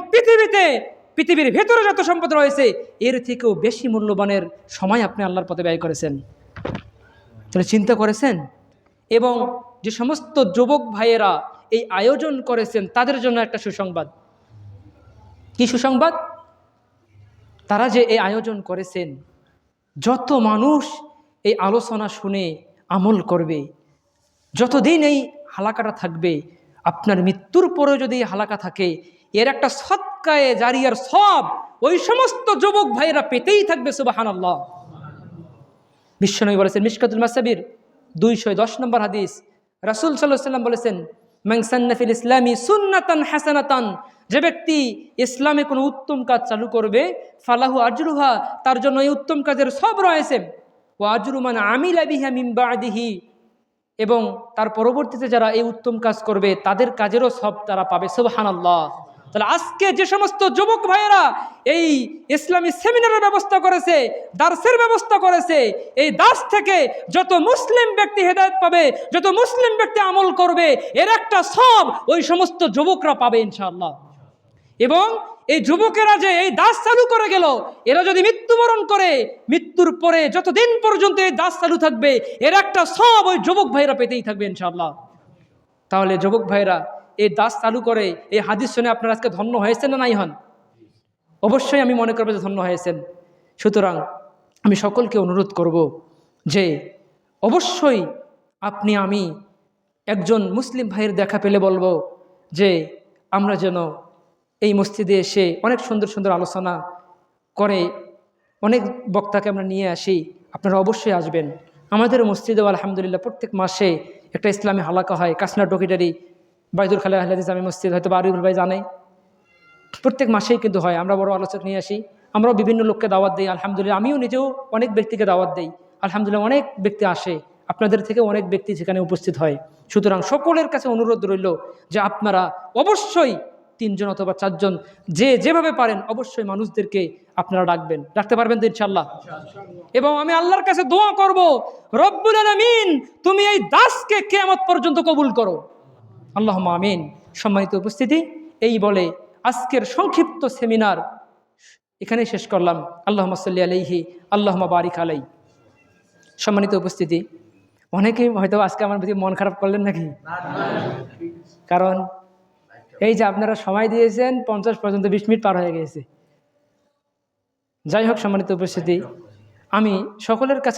পৃথিবীর ভেতরে যত সম্পদ রয়েছে এর থেকেও বেশি মূল্যবানের সময় আপনি আল্লাহর পথে ব্যয় করেছেন। তাহলে চিন্তা করেছেন? এবং যে সমস্ত যুবক ভাইয়েরা এই আয়োজন করেছেন তাদের জন্য একটা সুসংবাদ। কি সুসংবাদ? তারা যে এই আয়োজন করেছেন, যত মানুষ এই আলোচনা শুনে আমল করবে, যতদিন এই হালাকাটা থাকবে, আপনার মৃত্যুর পরেও যদি এই হালাকা থাকে, এর একটা সদকায়ে জারিয়ার সওয়াব ওই সমস্ত যুবক ভাইয়েরা পেতেই থাকবে। সুবহানাল্লাহ। বিশ্বনবী বলেছেন, মিশকাতুল মাসাবির 210 নম্বর হাদিস, রাসূল সাল্লাল্লাহু আলাইহি ওয়াসাল্লাম বলেছেন, মান সান্না ফিল ইসলামি সুন্নাতান হাসানাতান, যে ব্যক্তি ইসলামে কোনো উত্তম কাজ চালু করবে, ফালাহু আজরুহা, তার জন্য এই উত্তম কাজের সব রয়েছে, ওয়া আজরু মান আমিলা বিহা মিন বাদিহি, এবং তার পরবর্তীতে যারা এই উত্তম কাজ করবে তাদের কাজেরও সব তারা পাবে। সুবহানাল্লাহ। তাহলে আজকে যে সমস্ত যুবক ভাইয়েরা এই ইসলামী সেমিনারের ব্যবস্থা করেছে, দার্সের ব্যবস্থা করেছে, এই দার্স থেকে যত মুসলিম ব্যক্তি হেদায়েত পাবে, যত মুসলিম ব্যক্তি আমল করবে, এর একটা সব ওই সমস্ত যুবকরা পাবে ইনশাআল্লাহ। এবং এই যুবকেরা যে এই দাস চালু করে গেল, এরা যদি মৃত্যুবরণ করে, মৃত্যুর পরে যতদিন পর্যন্ত এই দাস চালু থাকবে, এর একটা সব ওই যুবক ভাইরা পেতেই থাকবে ইনশাআল্লাহ। তাহলে যুবক ভাইরা এই দাস চালু করে এই হাদিস শুনে আপনারা আজকে ধন্য হয়েছেন না নাই হন? অবশ্যই আমি মনে করবো যে ধন্য হয়েছেন। সুতরাং আমি সকলকে অনুরোধ করব যে অবশ্যই আপনি আমি একজন মুসলিম ভাইয়ের দেখা পেলে বলবো যে আমরা যেন এই মসজিদে এসে অনেক সুন্দর সুন্দর আলোচনা করে অনেক বক্তাকে আমরা নিয়ে আসি। আপনারা অবশ্যই আসবেন। আমাদের মসজিদেও আলহামদুলিল্লাহ প্রত্যেক মাসে একটা ইসলামী হালাকা হয়, কাসনা ডকিটারি বাইদুল খালে আহলে হাদিস জামি মসজিদ, হয়তো আরিফুল ভাই জানে, প্রত্যেক মাসেই কিন্তু হয়। আমরা বড় আলোচক নিয়ে আসি, আমরাও বিভিন্ন লোককে দাওয়াত দিই আলহামদুলিল্লাহ। আমিও নিজেও অনেক ব্যক্তিকে দাওয়াত দিই আলহামদুলিল্লাহ, অনেক ব্যক্তি আসে, আপনাদের থেকে অনেক ব্যক্তি সেখানে উপস্থিত হয়। সুতরাং সকলের কাছে অনুরোধ রইল যে আপনারা অবশ্যই 3 জন অথবা 4 জন যে যেভাবে পারেন অবশ্যই মানুষদেরকে আপনারা ডাকতে পারবেন তো ইনশাআল্লাহ। এবং আমি আল্লাহর কাছে দোয়া করব, রব্বুল আলামিন তুমি এই দাসকে কিয়ামত পর্যন্ত কবুল করো, আল্লাহুম্মা আমিন। সম্মানিত উপস্থিতি, এই বলে আজকের সংক্ষিপ্ত সেমিনার এখানে শেষ করলাম। আল্লাহুম্মা সাল্লি আলাইহি আল্লাহুম্মা বারিক আলাই। সম্মানিত উপস্থিতি, অনেকেই হয়তো আজকে আমার প্রতি মন খারাপ করলেন নাকি? কারণ এই যে আপনারা সময় দিয়েছেন 50 পর্যন্ত 20 মিনিট পার হয়ে গেছে। যাই হোক সম্মানিত উপস্থিতি, আমি সকলের কাছে